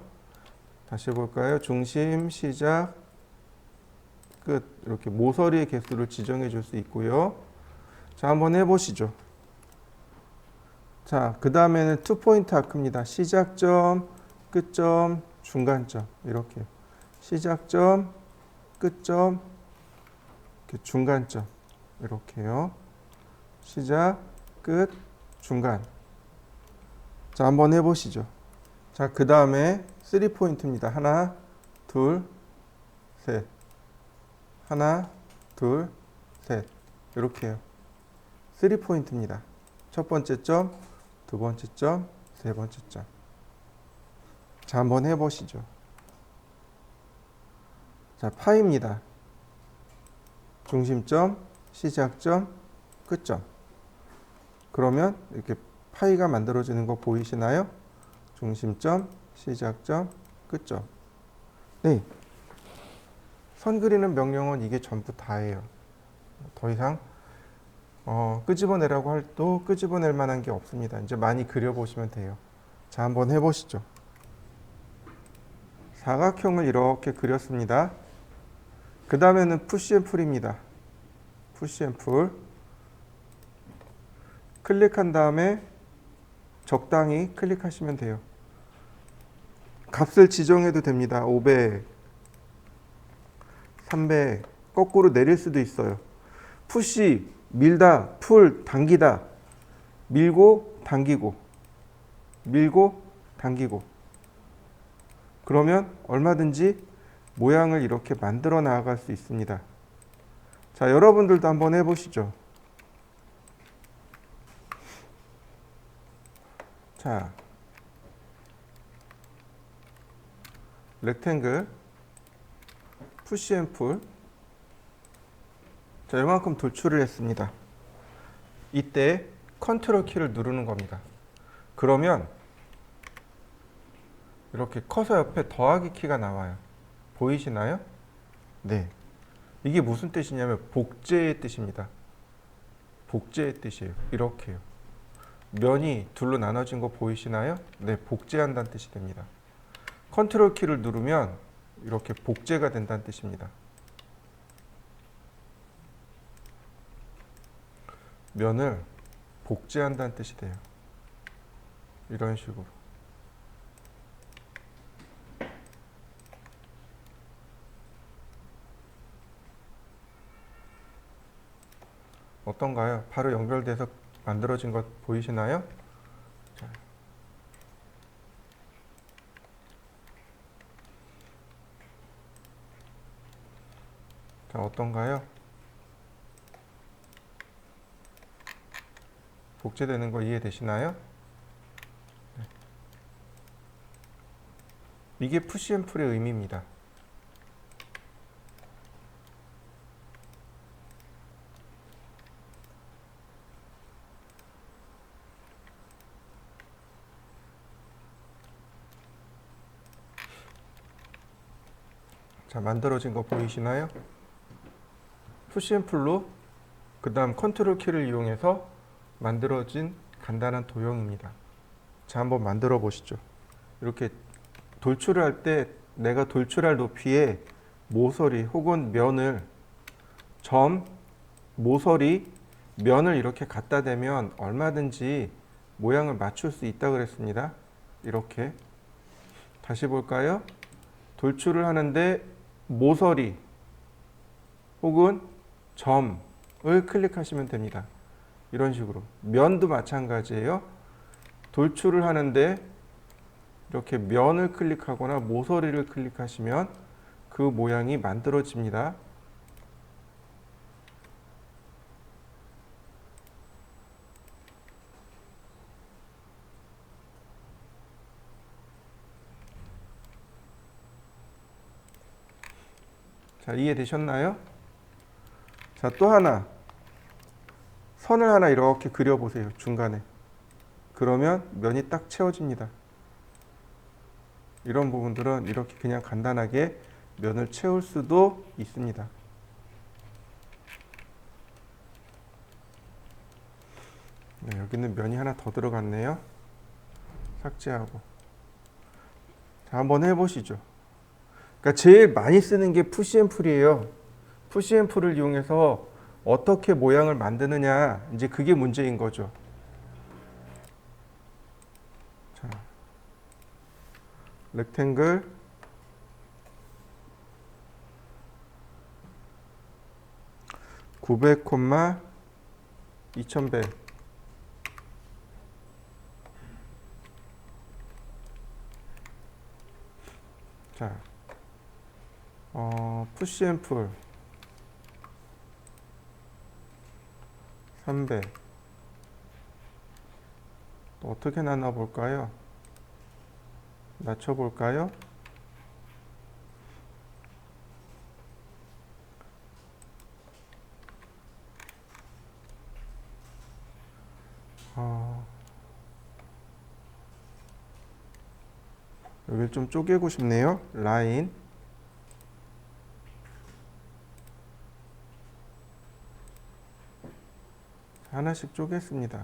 다시 볼까요? 중심, 시작, 끝. 이렇게 모서리의 개수를 지정해 줄 수 있고요. 자, 한번 해보시죠. 자, 그 다음에는 투포인트 아크입니다. 시작점, 끝점, 중간점. 이렇게. 시작점, 끝점, 이렇게 중간점. 이렇게요. 시작, 끝, 중간. 자, 한번 해보시죠. 자, 그 다음에 3포인트입니다. 하나, 둘, 셋. 하나, 둘, 셋. 이렇게요. 3포인트입니다. 첫 번째 점, 두 번째 점, 세 번째 점. 자, 한번 해보시죠. 자, 파입니다. 중심점, 시작점, 끝점. 그러면 이렇게 파이가 만들어지는 거 보이시나요? 중심점, 시작점, 끝점. 네. 선 그리는 명령은 이게 전부 다예요. 더 이상 끄집어내라고 해도 끄집어낼 만한 게 없습니다. 이제 많이 그려보시면 돼요. 자, 한번 해보시죠. 사각형을 이렇게 그렸습니다. 그 다음에는 푸시 앤 풀입니다. 푸시 앤 풀. 클릭한 다음에 적당히 클릭하시면 돼요. 값을 지정해도 됩니다. 500, 300, 거꾸로 내릴 수도 있어요. 푸시, 밀다, 풀, 당기다. 밀고, 당기고. 밀고, 당기고. 그러면 얼마든지 모양을 이렇게 만들어 나아갈 수 있습니다. 자, 여러분들도 한번 해보시죠. 자, 렉탱글, 푸시 앤 풀. 자, 이만큼 돌출을 했습니다. 이때 컨트롤 키를 누르는 겁니다. 그러면 이렇게 커서 옆에 더하기 키가 나와요. 보이시나요? 네. 이게 무슨 뜻이냐면 복제의 뜻입니다. 복제의 뜻이에요. 이렇게요. 면이 둘로 나눠진 거 보이시나요? 네, 복제한다는 뜻이 됩니다. 컨트롤 키를 누르면 이렇게 복제가 된다는 뜻입니다. 면을 복제한다는 뜻이 돼요. 이런 식으로. 어떤가요? 바로 연결돼서 만들어진 것 보이시나요? 자, 어떤가요? 복제되는 거 이해되시나요? 네. 이게 푸시 앤 풀의 의미입니다. 자, 만들어진 거 보이시나요? 푸시앤풀로 그 다음 컨트롤 키를 이용해서 만들어진 간단한 도형입니다. 자, 한번 만들어 보시죠. 이렇게 돌출을 할 때 내가 돌출할 높이에 모서리 혹은 면을 모서리, 면을 이렇게 갖다 대면 얼마든지 모양을 맞출 수 있다 그랬습니다. 이렇게 다시 볼까요? 돌출을 하는데 모서리 혹은 점을 클릭하시면 됩니다. 이런 식으로. 면도 마찬가지예요. 돌출을 하는데 이렇게 면을 클릭하거나 모서리를 클릭하시면 그 모양이 만들어집니다. 자, 이해되셨나요? 자, 또 하나. 선을 하나 이렇게 그려보세요. 중간에. 그러면 면이 딱 채워집니다. 이런 부분들은 이렇게 그냥 간단하게 면을 채울 수도 있습니다. 네, 여기는 면이 하나 더 들어갔네요. 삭제하고. 자, 한번 해보시죠. 그러니까 제일 많이 쓰는 게 푸시앤풀이에요. 푸시앤풀을 이용해서 어떻게 모양을 만드느냐, 이제 그게 문제인 거죠. 자, 렉탱글 900, 2100. 자, 푸시앤풀 300. 또 어떻게 나눠 볼까요? 낮춰 볼까요? 여기를 좀 쪼개고 싶네요. 라인. 하나씩 쪼갰습니다.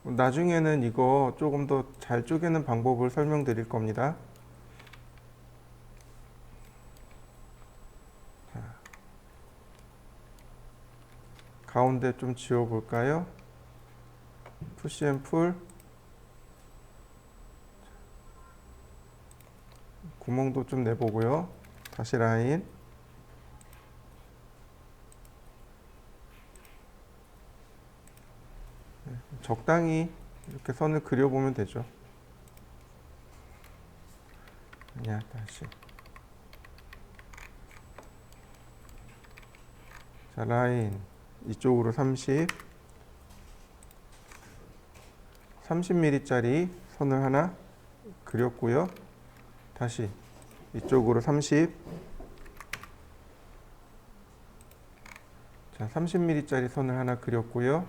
나중에는 이거 조금 더 잘 쪼개는 방법을 설명드릴 겁니다. 자, 가운데 좀 지워볼까요? 푸시앤풀. 구멍도 좀 내보고요. 다시 라인. 적당히 이렇게 선을 그려보면 되죠. 아니야, 다시. 자, 라인 이쪽으로 30mm짜리 선을 하나 그렸고요. 다시 이쪽으로 30. 자, 30mm짜리 선을 하나 그렸고요.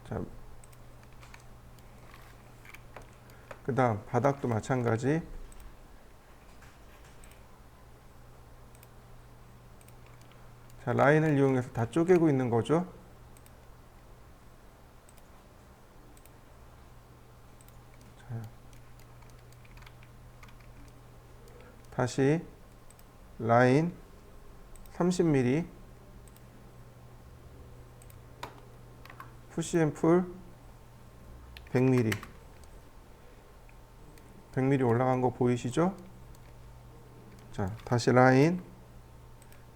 자, 그 다음 바닥도 마찬가지. 자, 라인을 이용해서 다 쪼개고 있는 거죠. 자, 다시 라인 30mm, 푸시앤풀 100mm. 100mm 올라간 거 보이시죠? 자, 다시 라인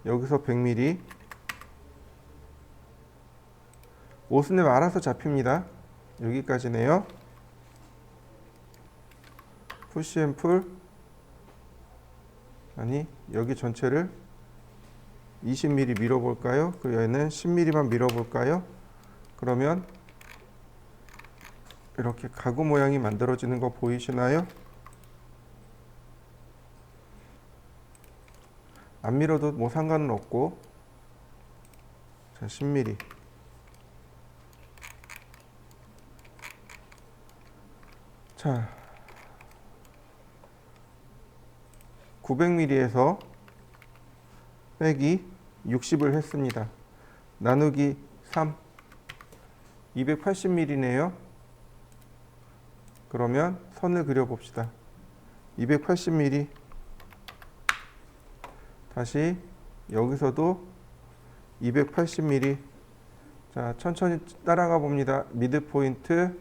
여기서 100mm. 옷은 알아서 잡힙니다. 여기까지네요. 푸시앤풀, 아니 여기 전체를 20mm 밀어볼까요? 그리고 얘는 10mm만 밀어볼까요? 그러면 이렇게 가구 모양이 만들어지는 거 보이시나요? 안 밀어도 뭐 상관은 없고. 자, 10mm. 자, 900mm에서 빼기 60을 했습니다. 나누기 3. 280mm네요. 그러면 선을 그려봅시다. 280mm. 다시 여기서도 280mm. 자, 천천히 따라가 봅니다. 미드 포인트,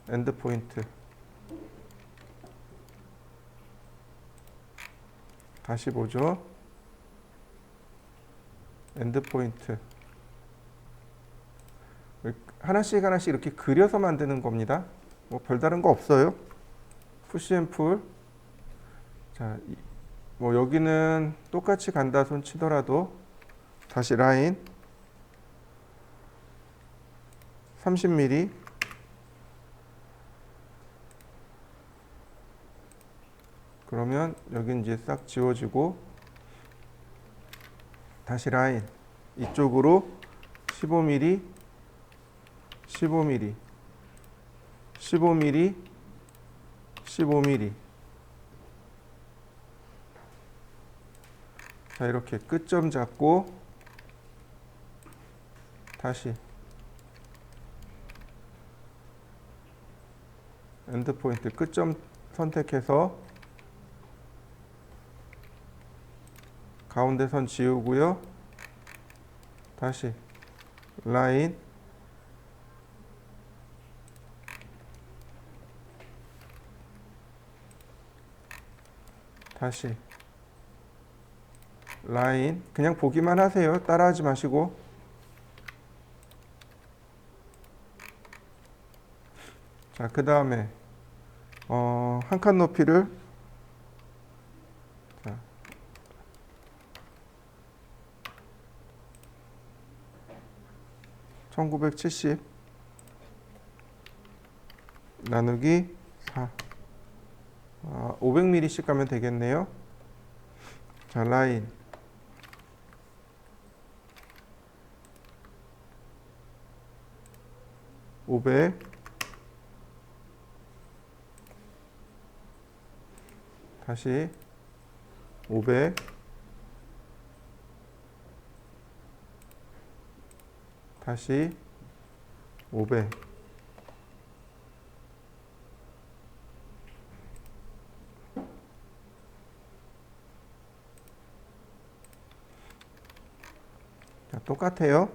엔드 포인트. 다시 보죠. 엔드 포인트. 하나씩 하나씩 이렇게 그려서 만드는 겁니다. 뭐 별다른 거 없어요. 푸시 앤 풀. 자, 뭐 여기는 똑같이 간다 손 치더라도 다시 라인 30mm. 그러면 여기 이제 싹 지워지고 다시 라인 이쪽으로 15mm, 15mm, 15mm, 15mm. 자, 이렇게 끝점 잡고 다시 엔드 포인트 끝점 선택해서 가운데 선 지우고요. 다시 라인 다시 라인. 그냥 보기만 하세요. 따라하지 마시고. 자, 그 다음에 한 칸 높이를 1970 나누기 4. 500mm씩 가면 되겠네요. 자, 라인 (500) 다시 500 다시 500. 자, 똑같아요.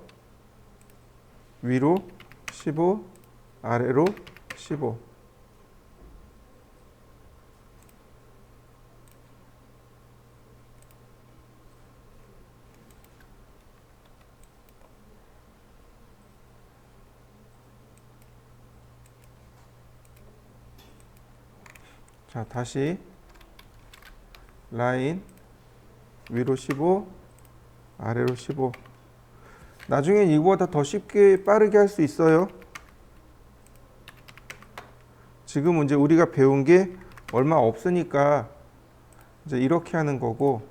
위로 15, 아래로 15. 자, 다시 라인 위로 15, 아래로 15. 나중에 이거보다 더 쉽게 빠르게 할 수 있어요. 지금 이제 우리가 배운 게 얼마 없으니까 이제 이렇게 하는 거고,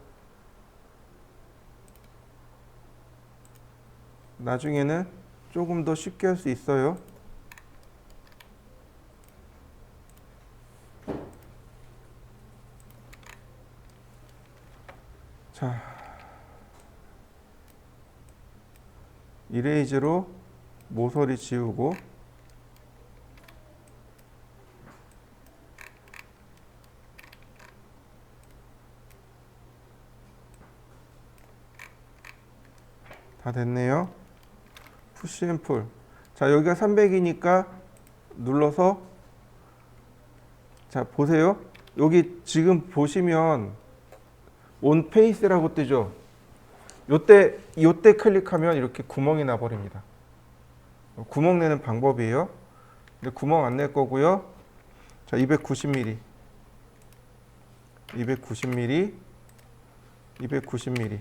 나중에는 조금 더 쉽게 할 수 있어요. 자, 이레이즈로 모서리 지우고 다 됐네요. 푸시 앤 풀. 자, 여기가 300이니까 눌러서, 자, 보세요. 여기 지금 보시면 온 페이스라고 뜨죠. 요때 클릭하면 이렇게 구멍이 나 버립니다. 구멍 내는 방법이에요. 근데 구멍 안 낼 거고요. 자, 290mm, 290mm, 290mm.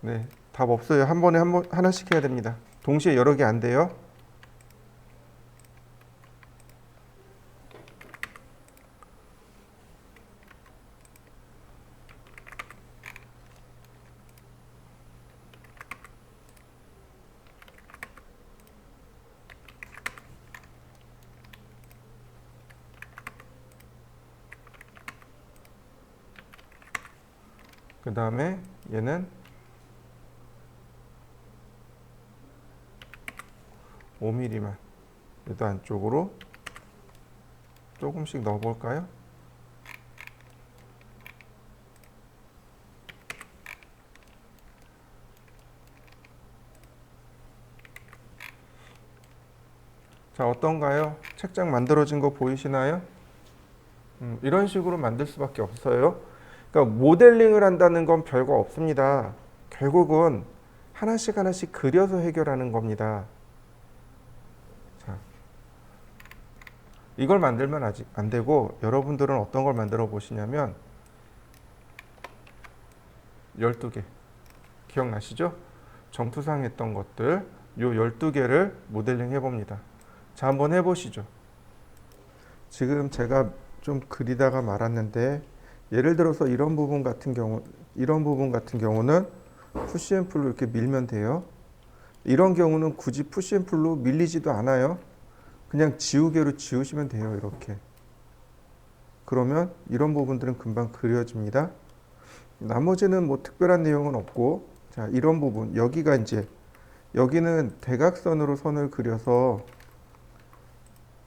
네, 답 없어요. 한 번에 하나씩 해야 됩니다. 동시에 여러 개 안 돼요. 그 다음에 얘는 5mm만 얘도 안쪽으로 조금씩 넣어 볼까요? 자, 어떤가요? 책장 만들어진 거 보이시나요? 이런 식으로 만들 수밖에 없어요. 그러니까 모델링을 한다는 건 별거 없습니다. 결국은 하나씩 하나씩 그려서 해결하는 겁니다. 자, 이걸 만들면 아직 안 되고 여러분들은 어떤 걸 만들어 보시냐면 12개 기억나시죠? 정투상 했던 것들 요 12개를 모델링 해봅니다. 자, 한번 해보시죠. 지금 제가 좀 그리다가 말았는데 예를 들어서 이런 부분 같은 경우는 푸시앤풀로 이렇게 밀면 돼요. 이런 경우는 굳이 푸시앤풀로 밀리지도 않아요. 그냥 지우개로 지우시면 돼요. 이렇게. 그러면 이런 부분들은 금방 그려집니다. 나머지는 뭐 특별한 내용은 없고, 자, 이런 부분 여기가 이제 여기는 대각선으로 선을 그려서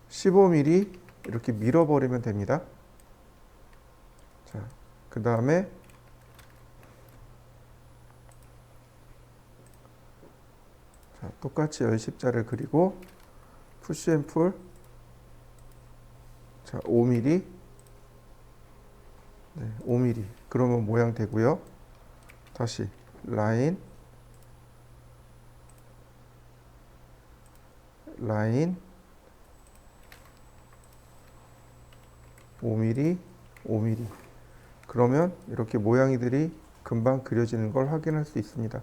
15mm 이렇게 밀어버리면 됩니다. 자, 그 다음에 자, 똑같이 열십자를 그리고 푸시앤풀 자 5mm 네, 5mm 그러면 모양 되고요. 다시 라인 5mm, 5mm. 그러면 이렇게 모양이들이 금방 그려지는 걸 확인할 수 있습니다.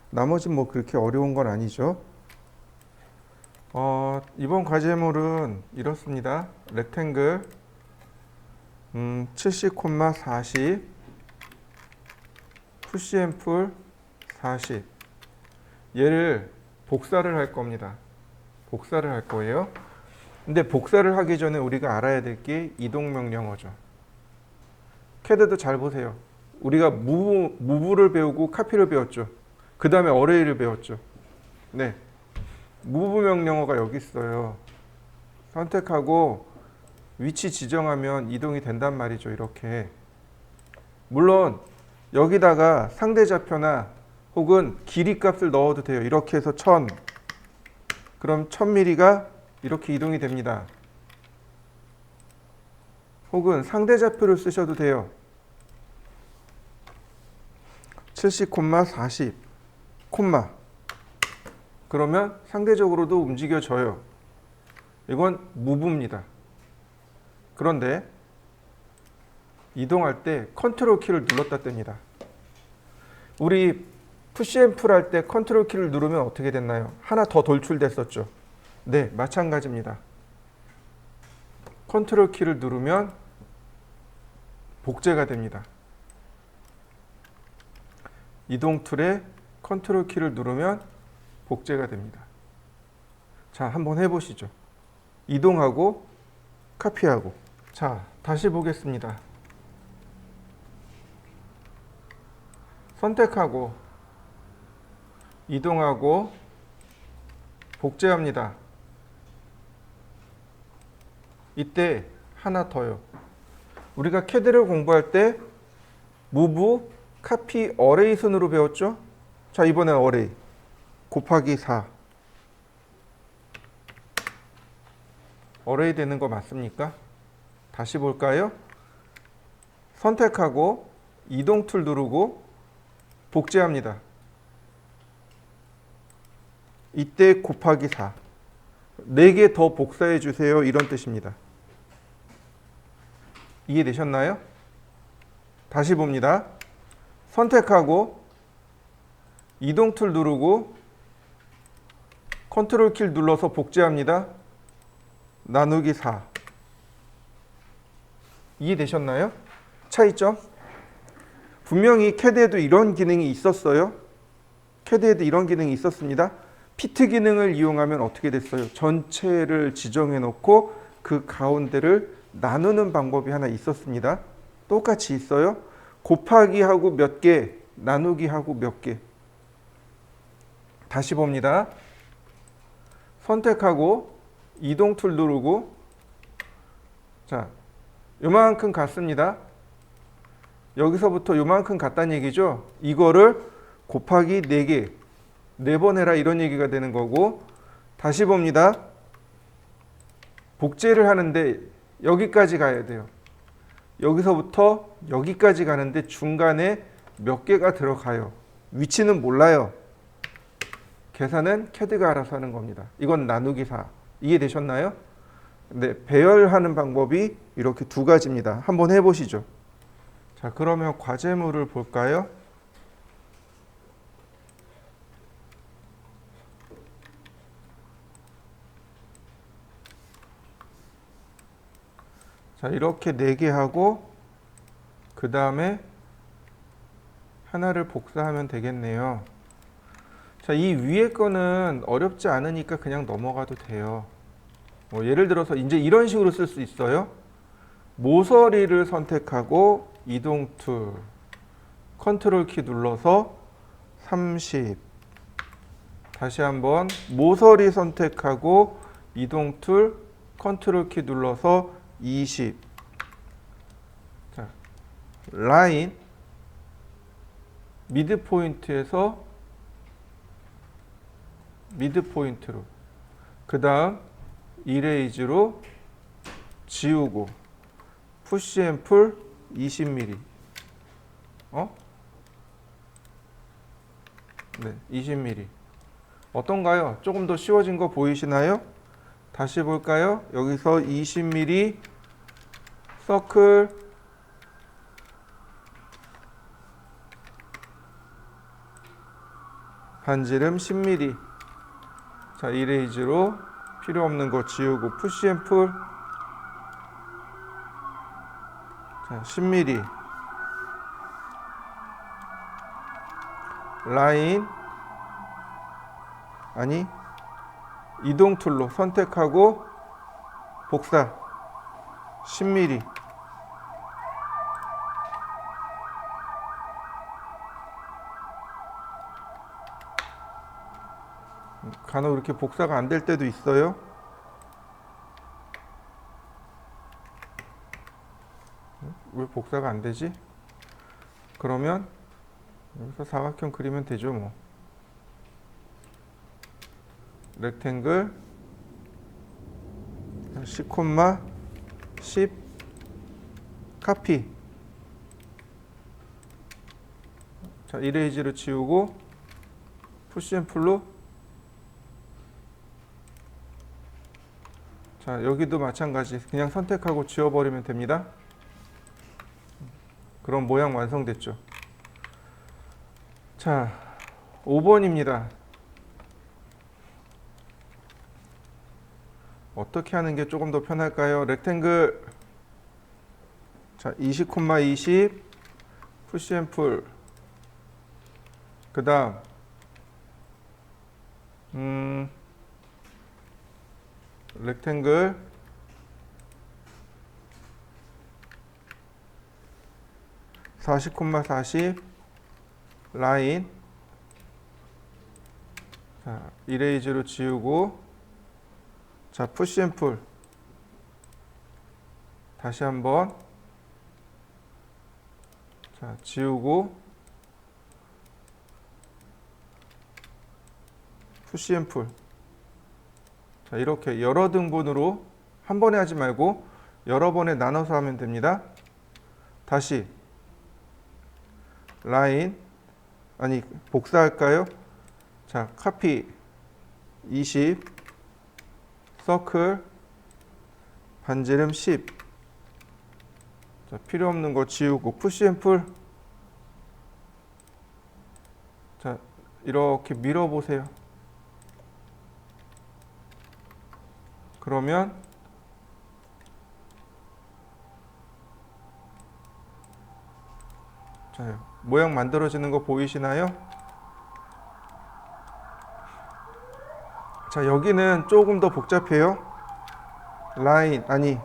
나머지 뭐 그렇게 어려운 건 아니죠. 이번 과제물은 이렇습니다. 렉탱글 70,40 푸시앤풀 40 얘를 복사를 할 겁니다. 복사를 할 거예요. 근데 복사를 하기 전에 우리가 알아야 될 게 이동명령어죠. 캐드도 잘 보세요. 우리가 무브를 배우고 카피를 배웠죠. 그 다음에 어레이를 배웠죠. 네, 무브 명령어가 여기 있어요. 선택하고 위치 지정하면 이동이 된단 말이죠. 이렇게. 물론 여기다가 상대 좌표나 혹은 길이 값을 넣어도 돼요. 이렇게 해서 1000 그럼 1000mm가 이렇게 이동이 됩니다. 혹은 상대 좌표를 쓰셔도 돼요. 70,40 콤마 그러면 상대적으로도 움직여져요. 이건 무브입니다. 그런데 이동할 때 컨트롤 키를 눌렀다 뗍니다. 우리 푸시앤풀 할 때 컨트롤 키를 누르면 어떻게 됐나요? 하나 더 돌출됐었죠. 네, 마찬가지입니다. 컨트롤 키를 누르면 복제가 됩니다. 이동 툴에 컨트롤 키를 누르면 복제가 됩니다. 자, 한번 해보시죠. 이동하고 카피하고. 자, 다시 보겠습니다. 선택하고 이동하고 복제합니다. 이때 하나 더요. 우리가 캐드를 공부할 때 무브, 카피, 어레이 순으로 배웠죠? 자, 이번엔 어레이 곱하기 4 어레이 되는 거 맞습니까? 다시 볼까요? 선택하고 이동 툴 누르고 복제합니다. 이때 곱하기 4 4개 더 복사해 주세요. 이런 뜻입니다. 이해되셨나요? 다시 봅니다. 선택하고 이동 툴 누르고 컨트롤 키를 눌러서 복제합니다. 나누기 4 이해되셨나요? 차이점? 분명히 캐드에도 이런 기능이 있었어요. 캐드에도 이런 기능이 있었습니다. 피트 기능을 이용하면 어떻게 됐어요? 전체를 지정해 놓고 그 가운데를 나누는 방법이 하나 있었습니다. 똑같이 있어요. 곱하기 하고 몇 개, 나누기 하고 몇 개. 다시 봅니다. 선택하고 이동 툴 누르고, 자, 요만큼 갔습니다. 여기서부터 요만큼 갔다는 얘기죠. 이거를 곱하기 4개, 4번 해라 이런 얘기가 되는 거고, 다시 봅니다. 복제를 하는데 여기까지 가야 돼요. 여기서부터 여기까지 가는데 중간에 몇 개가 들어가요. 위치는 몰라요. 계산은 CAD가 알아서 하는 겁니다. 이건 나누기 4. 이해되셨나요? 네, 배열하는 방법이 이렇게 두 가지입니다. 한번 해보시죠. 자, 그러면 과제물을 볼까요? 자, 이렇게 4개 하고 그 다음에 하나를 복사하면 되겠네요. 자, 이 위에 거는 어렵지 않으니까 그냥 넘어가도 돼요. 뭐 예를 들어서 이제 이런 식으로 쓸 수 있어요. 모서리를 선택하고 이동 툴, 컨트롤 키 눌러서 30. 다시 한번 모서리 선택하고 이동 툴, 컨트롤 키 눌러서 20. 자, 라인 미드 포인트에서 미드 포인트로, 그 다음 이레이즈로 지우고, 푸시 앤 풀 20mm. 네, 20mm. 어떤가요? 조금 더 쉬워진 거 보이시나요? 다시 볼까요? 여기서 20mm 서클, 반지름 10mm. 자, 이레이즈로 필요 없는 거 지우고, 푸시 앤 풀. 자, 10mm. 라인, 아니, 이동 툴로 선택하고 복사 10mm. 간혹 이렇게 복사가 안 될 때도 있어요. 왜 복사가 안 되지? 그러면 여기서 사각형 그리면 되죠, 뭐. 렉탱글 10, 10 카피. 자, 이레이즈로 지우고 푸시 앤 풀로. 자, 여기도 마찬가지. 그냥 선택하고 지워버리면 됩니다. 그럼 모양 완성됐죠. 자, 5번입니다. 어떻게 하는 게 조금 더 편할까요? 렉탱글, 자, 20, 20 푸시 앤 풀. 그 다음 렉탱글, (40, 40) 라인. 자, 이레이즈로 지우고, 자, 푸시 앤 풀. 다시 한번, 자, 지우고, 푸시 앤 풀. 자, 이렇게 여러 등분으로 한 번에 하지 말고 여러 번에 나눠서 하면 됩니다. 다시 라인, 아니, 복사할까요? 자, 카피 20, 서클, 반지름 10. 자, 필요 없는 거 지우고 푸시 앤 풀. 자, 이렇게 밀어 보세요. 그러면 자, 모양 만들어지는 거 보이시나요? 자, 여기는 조금 더 복잡해요. 라인, 아니,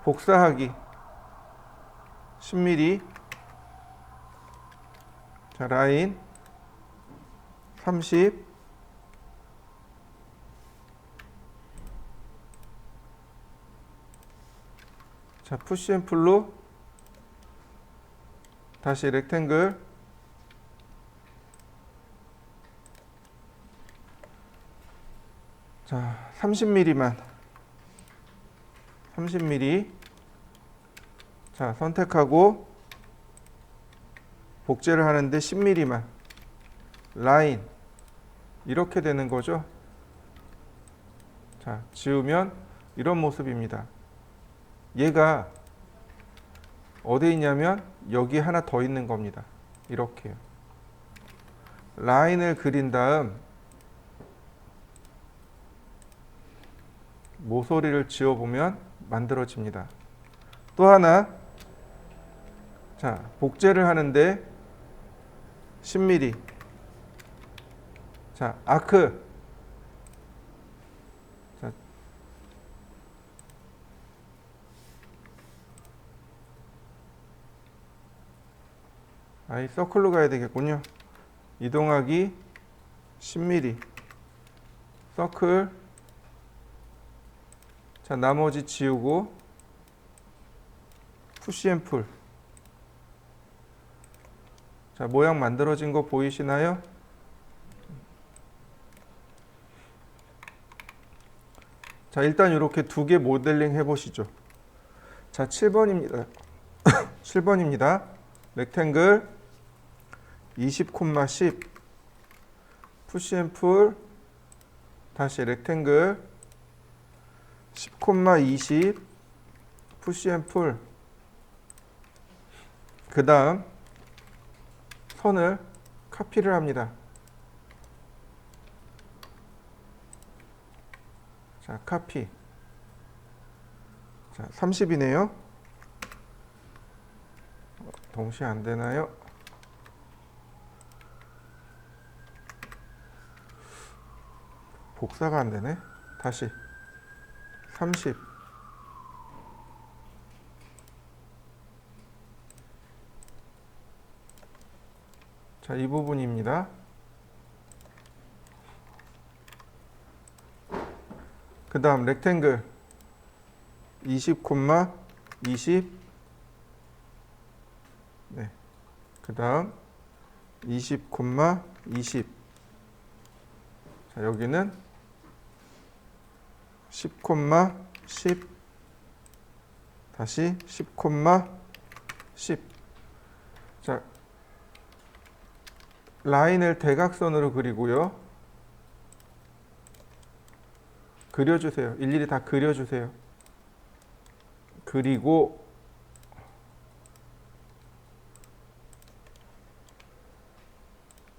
복사하기. 10mm. 자, 라인 30. 자, 푸시 앤 풀로 다시 렉탱글. 자, 30mm만. 30mm. 자, 선택하고 복제를 하는데 10mm만. 라인. 이렇게 되는 거죠. 자, 지우면 이런 모습입니다. 얘가 어디 있냐면 여기 하나 더 있는 겁니다. 이렇게요. 라인을 그린 다음 모서리를 지워보면 만들어집니다. 또 하나. 자, 복제를 하는데 10mm. 자, 아크. 자, 서클로 가야 되겠군요. 이동하기 10mm. 서클. 자, 나머지 지우고 푸시 앤 풀. 자, 모양 만들어진 거 보이시나요? 자, 일단 이렇게 두 개 모델링 해보시죠. 자, 7번입니다. 7번입니다. 렉탱글 20,10 푸시 앤 풀 다시 렉탱글 10,20 푸시 앤 풀. 그 다음 선을 카피를 합니다. 자, 카피. 자, 30이네요. 동시에 안 되나요? 복사가 안 되네. 다시 30. 자, 이 부분입니다. 그 다음 렉탱글 20,20. 네. 그 다음 20,20. 자, 여기는 10,10 다시 10,10. 자, 라인을 대각선으로 그리고요. 그려주세요. 일일이 다 그려주세요. 그리고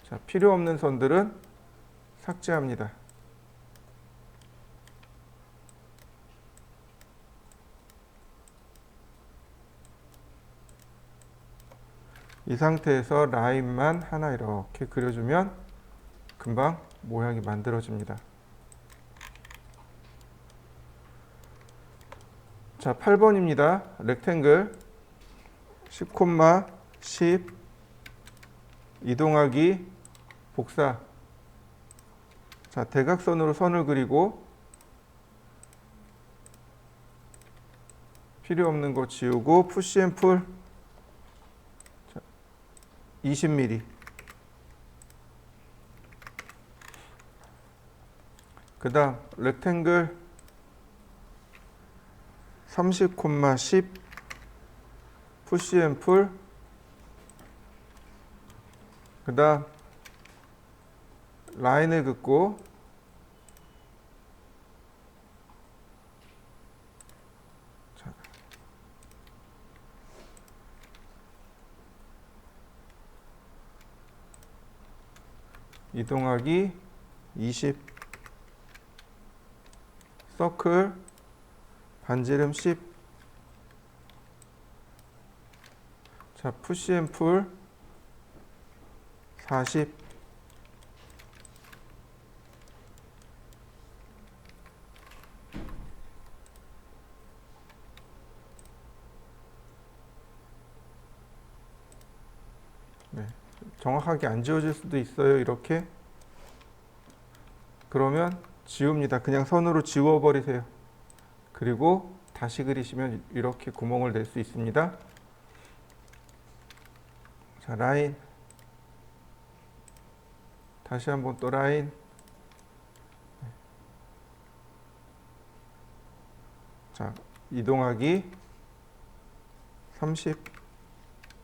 자, 필요 없는 선들은 삭제합니다. 이 상태에서 라인만 하나 이렇게 그려주면 금방 모양이 만들어집니다. 자, 8번입니다. 렉탱글 10,10 이동하기 복사. 자, 대각선으로 선을 그리고 필요 없는 거 지우고 푸시 앤 풀 20mm. 그 다음 렉탱글 30,10 푸시 앤 풀. 그 다음 라인을 긋고 자, 이동하기 20 서클 반지름 10. 자, 푸시 앤 풀 40. 정확하게 안 지워질 수도 있어요. 이렇게. 그러면 지웁니다. 그냥 선으로 지워버리세요. 그리고 다시 그리시면 이렇게 구멍을 낼 수 있습니다. 자, 라인. 다시 한번 또 라인. 자, 이동하기 30.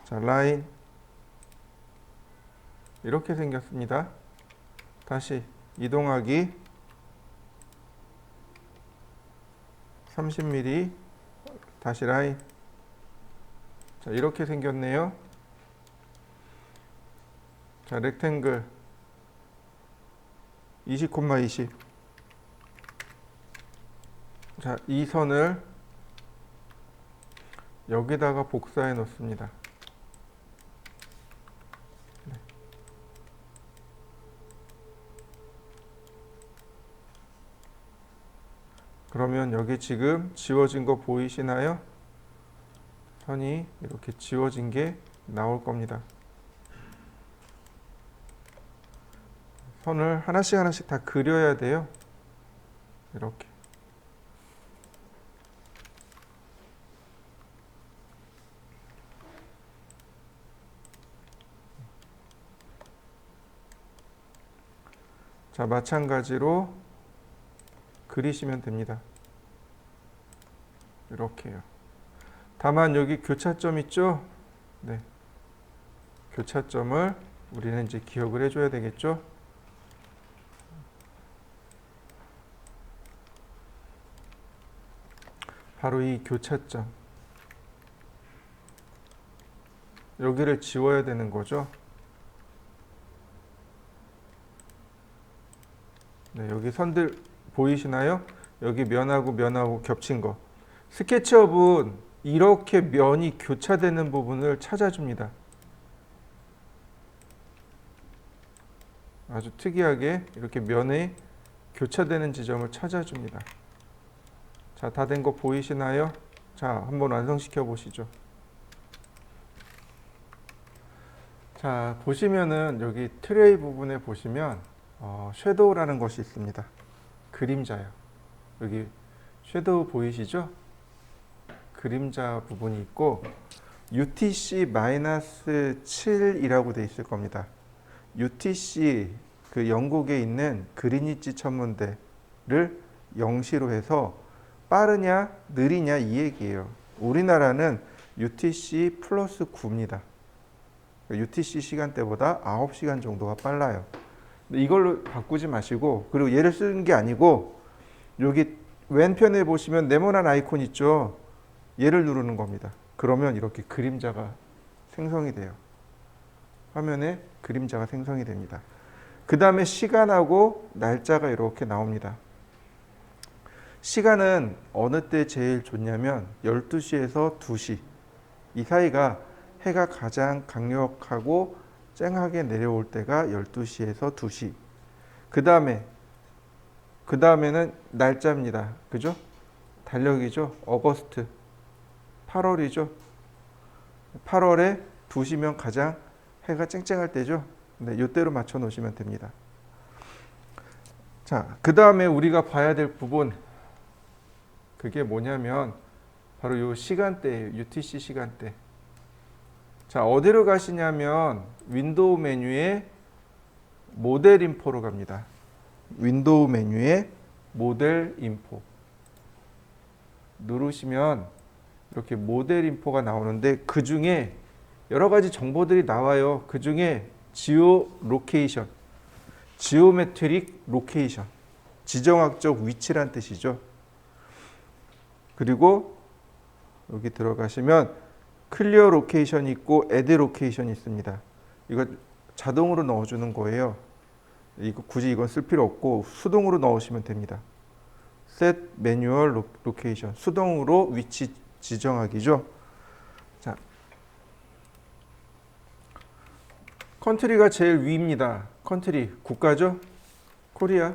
자, 라인. 이렇게 생겼습니다. 다시 이동하기 30mm. 다시 라인. 자, 이렇게 생겼네요. 자, 렉탱글 20,20. 자, 이 선을 여기다가 복사해 놓습니다. 네. 그러면 여기 지금 지워진 거 보이시나요? 선이 이렇게 지워진 게 나올 겁니다. 선을 하나씩 하나씩 다 그려야 돼요. 이렇게. 자, 마찬가지로 그리시면 됩니다. 이렇게요. 다만 여기 교차점 있죠? 네. 교차점을 우리는 이제 기억을 해줘야 되겠죠? 바로 이 교차점. 여기를 지워야 되는 거죠. 네, 여기 선들 보이시나요? 여기 면하고 면하고 겹친 거. 스케치업은 이렇게 면이 교차되는 부분을 찾아줍니다. 아주 특이하게 이렇게 면에 교차되는 지점을 찾아줍니다. 자, 다 된 거 보이시나요? 자, 한번 완성시켜 보시죠. 자, 보시면은 여기 트레이 부분에 보시면 섀도우라는 것이 있습니다. 그림자요. 여기 섀도우 보이시죠? 그림자 부분이 있고 UTC-7이라고 되어 있을 겁니다. UTC 그 영국에 있는 그리니치 천문대를 영시로 해서 빠르냐 느리냐 이 얘기예요. 우리나라는 UTC 플러스 9입니다. UTC 시간대보다 9시간 정도가 빨라요. 이걸로 바꾸지 마시고, 그리고 얘를 쓰는 게 아니고 여기 왼편에 보시면 네모난 아이콘 있죠. 얘를 누르는 겁니다. 그러면 이렇게 그림자가 생성이 돼요. 화면에 그림자가 생성이 됩니다. 그 다음에 시간하고 날짜가 이렇게 나옵니다. 시간은 어느 때 제일 좋냐면 12시에서 2시 이 사이가 해가 가장 강력하고 쨍하게 내려올 때가 12시에서 2시. 그 다음에는 날짜입니다. 그죠? 달력이죠. 어거스트 8월이죠. 8월에 2시면 가장 해가 쨍쨍할 때죠. 네, 이때로 맞춰 놓으시면 됩니다. 자, 그 다음에 우리가 봐야 될 부분, 그게 뭐냐면 바로 이 시간대예요. UTC 시간대. 자, 어디로 가시냐면 윈도우 메뉴에 모델 인포로 갑니다. 윈도우 메뉴에 모델 인포 누르시면 이렇게 모델 인포가 나오는데 그 중에 여러 가지 정보들이 나와요. 그 중에 지오 로케이션, 지오메트릭 로케이션, 지정학적 위치란 뜻이죠. 그리고 여기 들어가시면 클리어 로케이션이 있고 애드 로케이션이 있습니다. 이거 자동으로 넣어주는 거예요. 이거 굳이 이건 쓸 필요 없고 수동으로 넣으시면 됩니다. set manual location, 수동으로 위치 지정하기죠. 자, 컨트리가 제일 위입니다. 컨트리 국가죠. 코리아.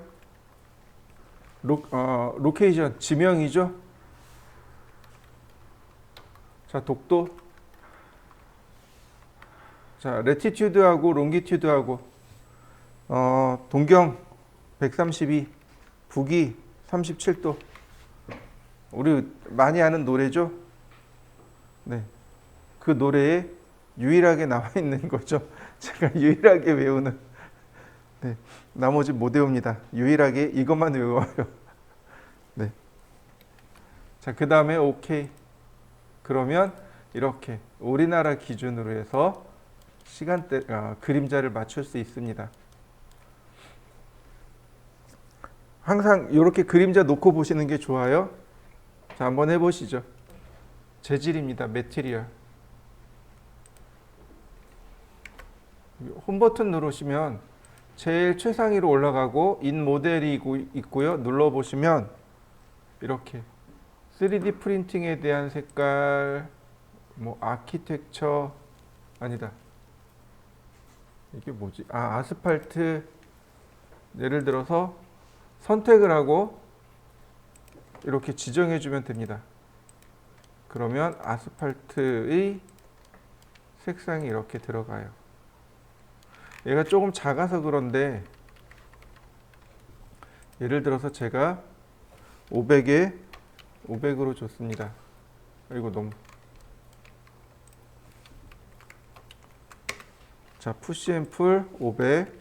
로케이션 지명이죠. 자, 독도. 자, 레티튜드하고 롱기튜드하고 동경 132, 북위 37도. 우리 많이 아는 노래죠? 네. 그 노래에 유일하게 나와 있는 거죠. 제가 유일하게 외우는. 네. 나머지 못 외웁니다. 유일하게 이것만 외워요. 네. 자, 그 다음에 오케이. 그러면 이렇게 우리나라 기준으로 해서 시간대, 그림자를 맞출 수 있습니다. 항상 이렇게 그림자 놓고 보시는 게 좋아요. 자, 한번 해보시죠. 재질입니다. 매티리얼. 홈 버튼 누르시면 제일 최상위로 올라가고 인 모델이 있고요. 눌러보시면 이렇게 3D 프린팅에 대한 색깔, 뭐 아키텍처, 아니다. 이게 뭐지? 아스팔트. 예를 들어서 선택을 하고 이렇게 지정해 주면 됩니다. 그러면 아스팔트의 색상이 이렇게 들어가요. 얘가 조금 작아서 그런데 예를 들어서 제가 500에 500으로 줬습니다. 이거 너무. 자, 푸시 앤 풀 500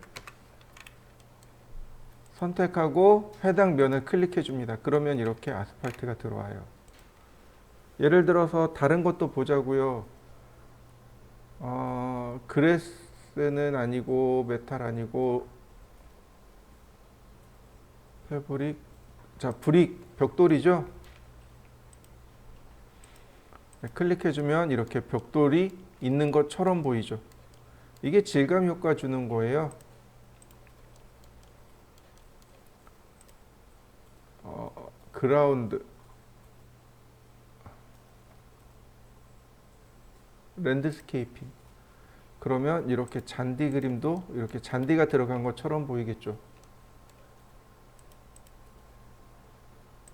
선택하고 해당 면을 클릭해 줍니다. 그러면 이렇게 아스팔트가 들어와요. 예를 들어서 다른 것도 보자고요. 그레스는 아니고 메탈 아니고 패브릭. 자, 브릭 벽돌이죠. 네, 클릭해 주면 이렇게 벽돌이 있는 것처럼 보이죠. 이게 질감 효과 주는 거예요. 그라운드, 랜드스케이핑. 그러면 이렇게 잔디 그림도 이렇게 잔디가 들어간 것처럼 보이겠죠.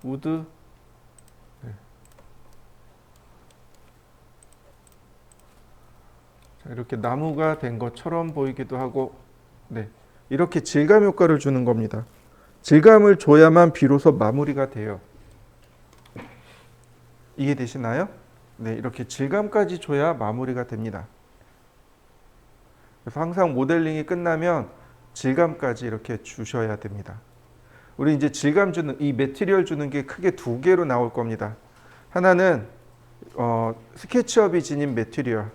우드. 네. 자, 이렇게 나무가 된 것처럼 보이기도 하고, 네. 이렇게 질감 효과를 주는 겁니다. 질감을 줘야만 비로소 마무리가 돼요. 이해되시나요? 네, 이렇게 질감까지 줘야 마무리가 됩니다. 그래서 항상 모델링이 끝나면 질감까지 이렇게 주셔야 됩니다. 우리 이제 질감 주는, 이 매티리얼 주는 게 크게 두 개로 나올 겁니다. 하나는 스케치업이 지닌 매티리얼.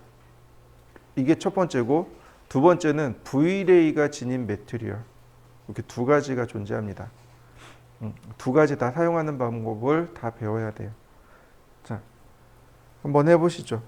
이게 첫 번째고, 두 번째는 V레이가 지닌 매티리얼. 이렇게 두 가지가 존재합니다. 두 가지 다 사용하는 방법을 다 배워야 돼요. 자, 한번 해보시죠.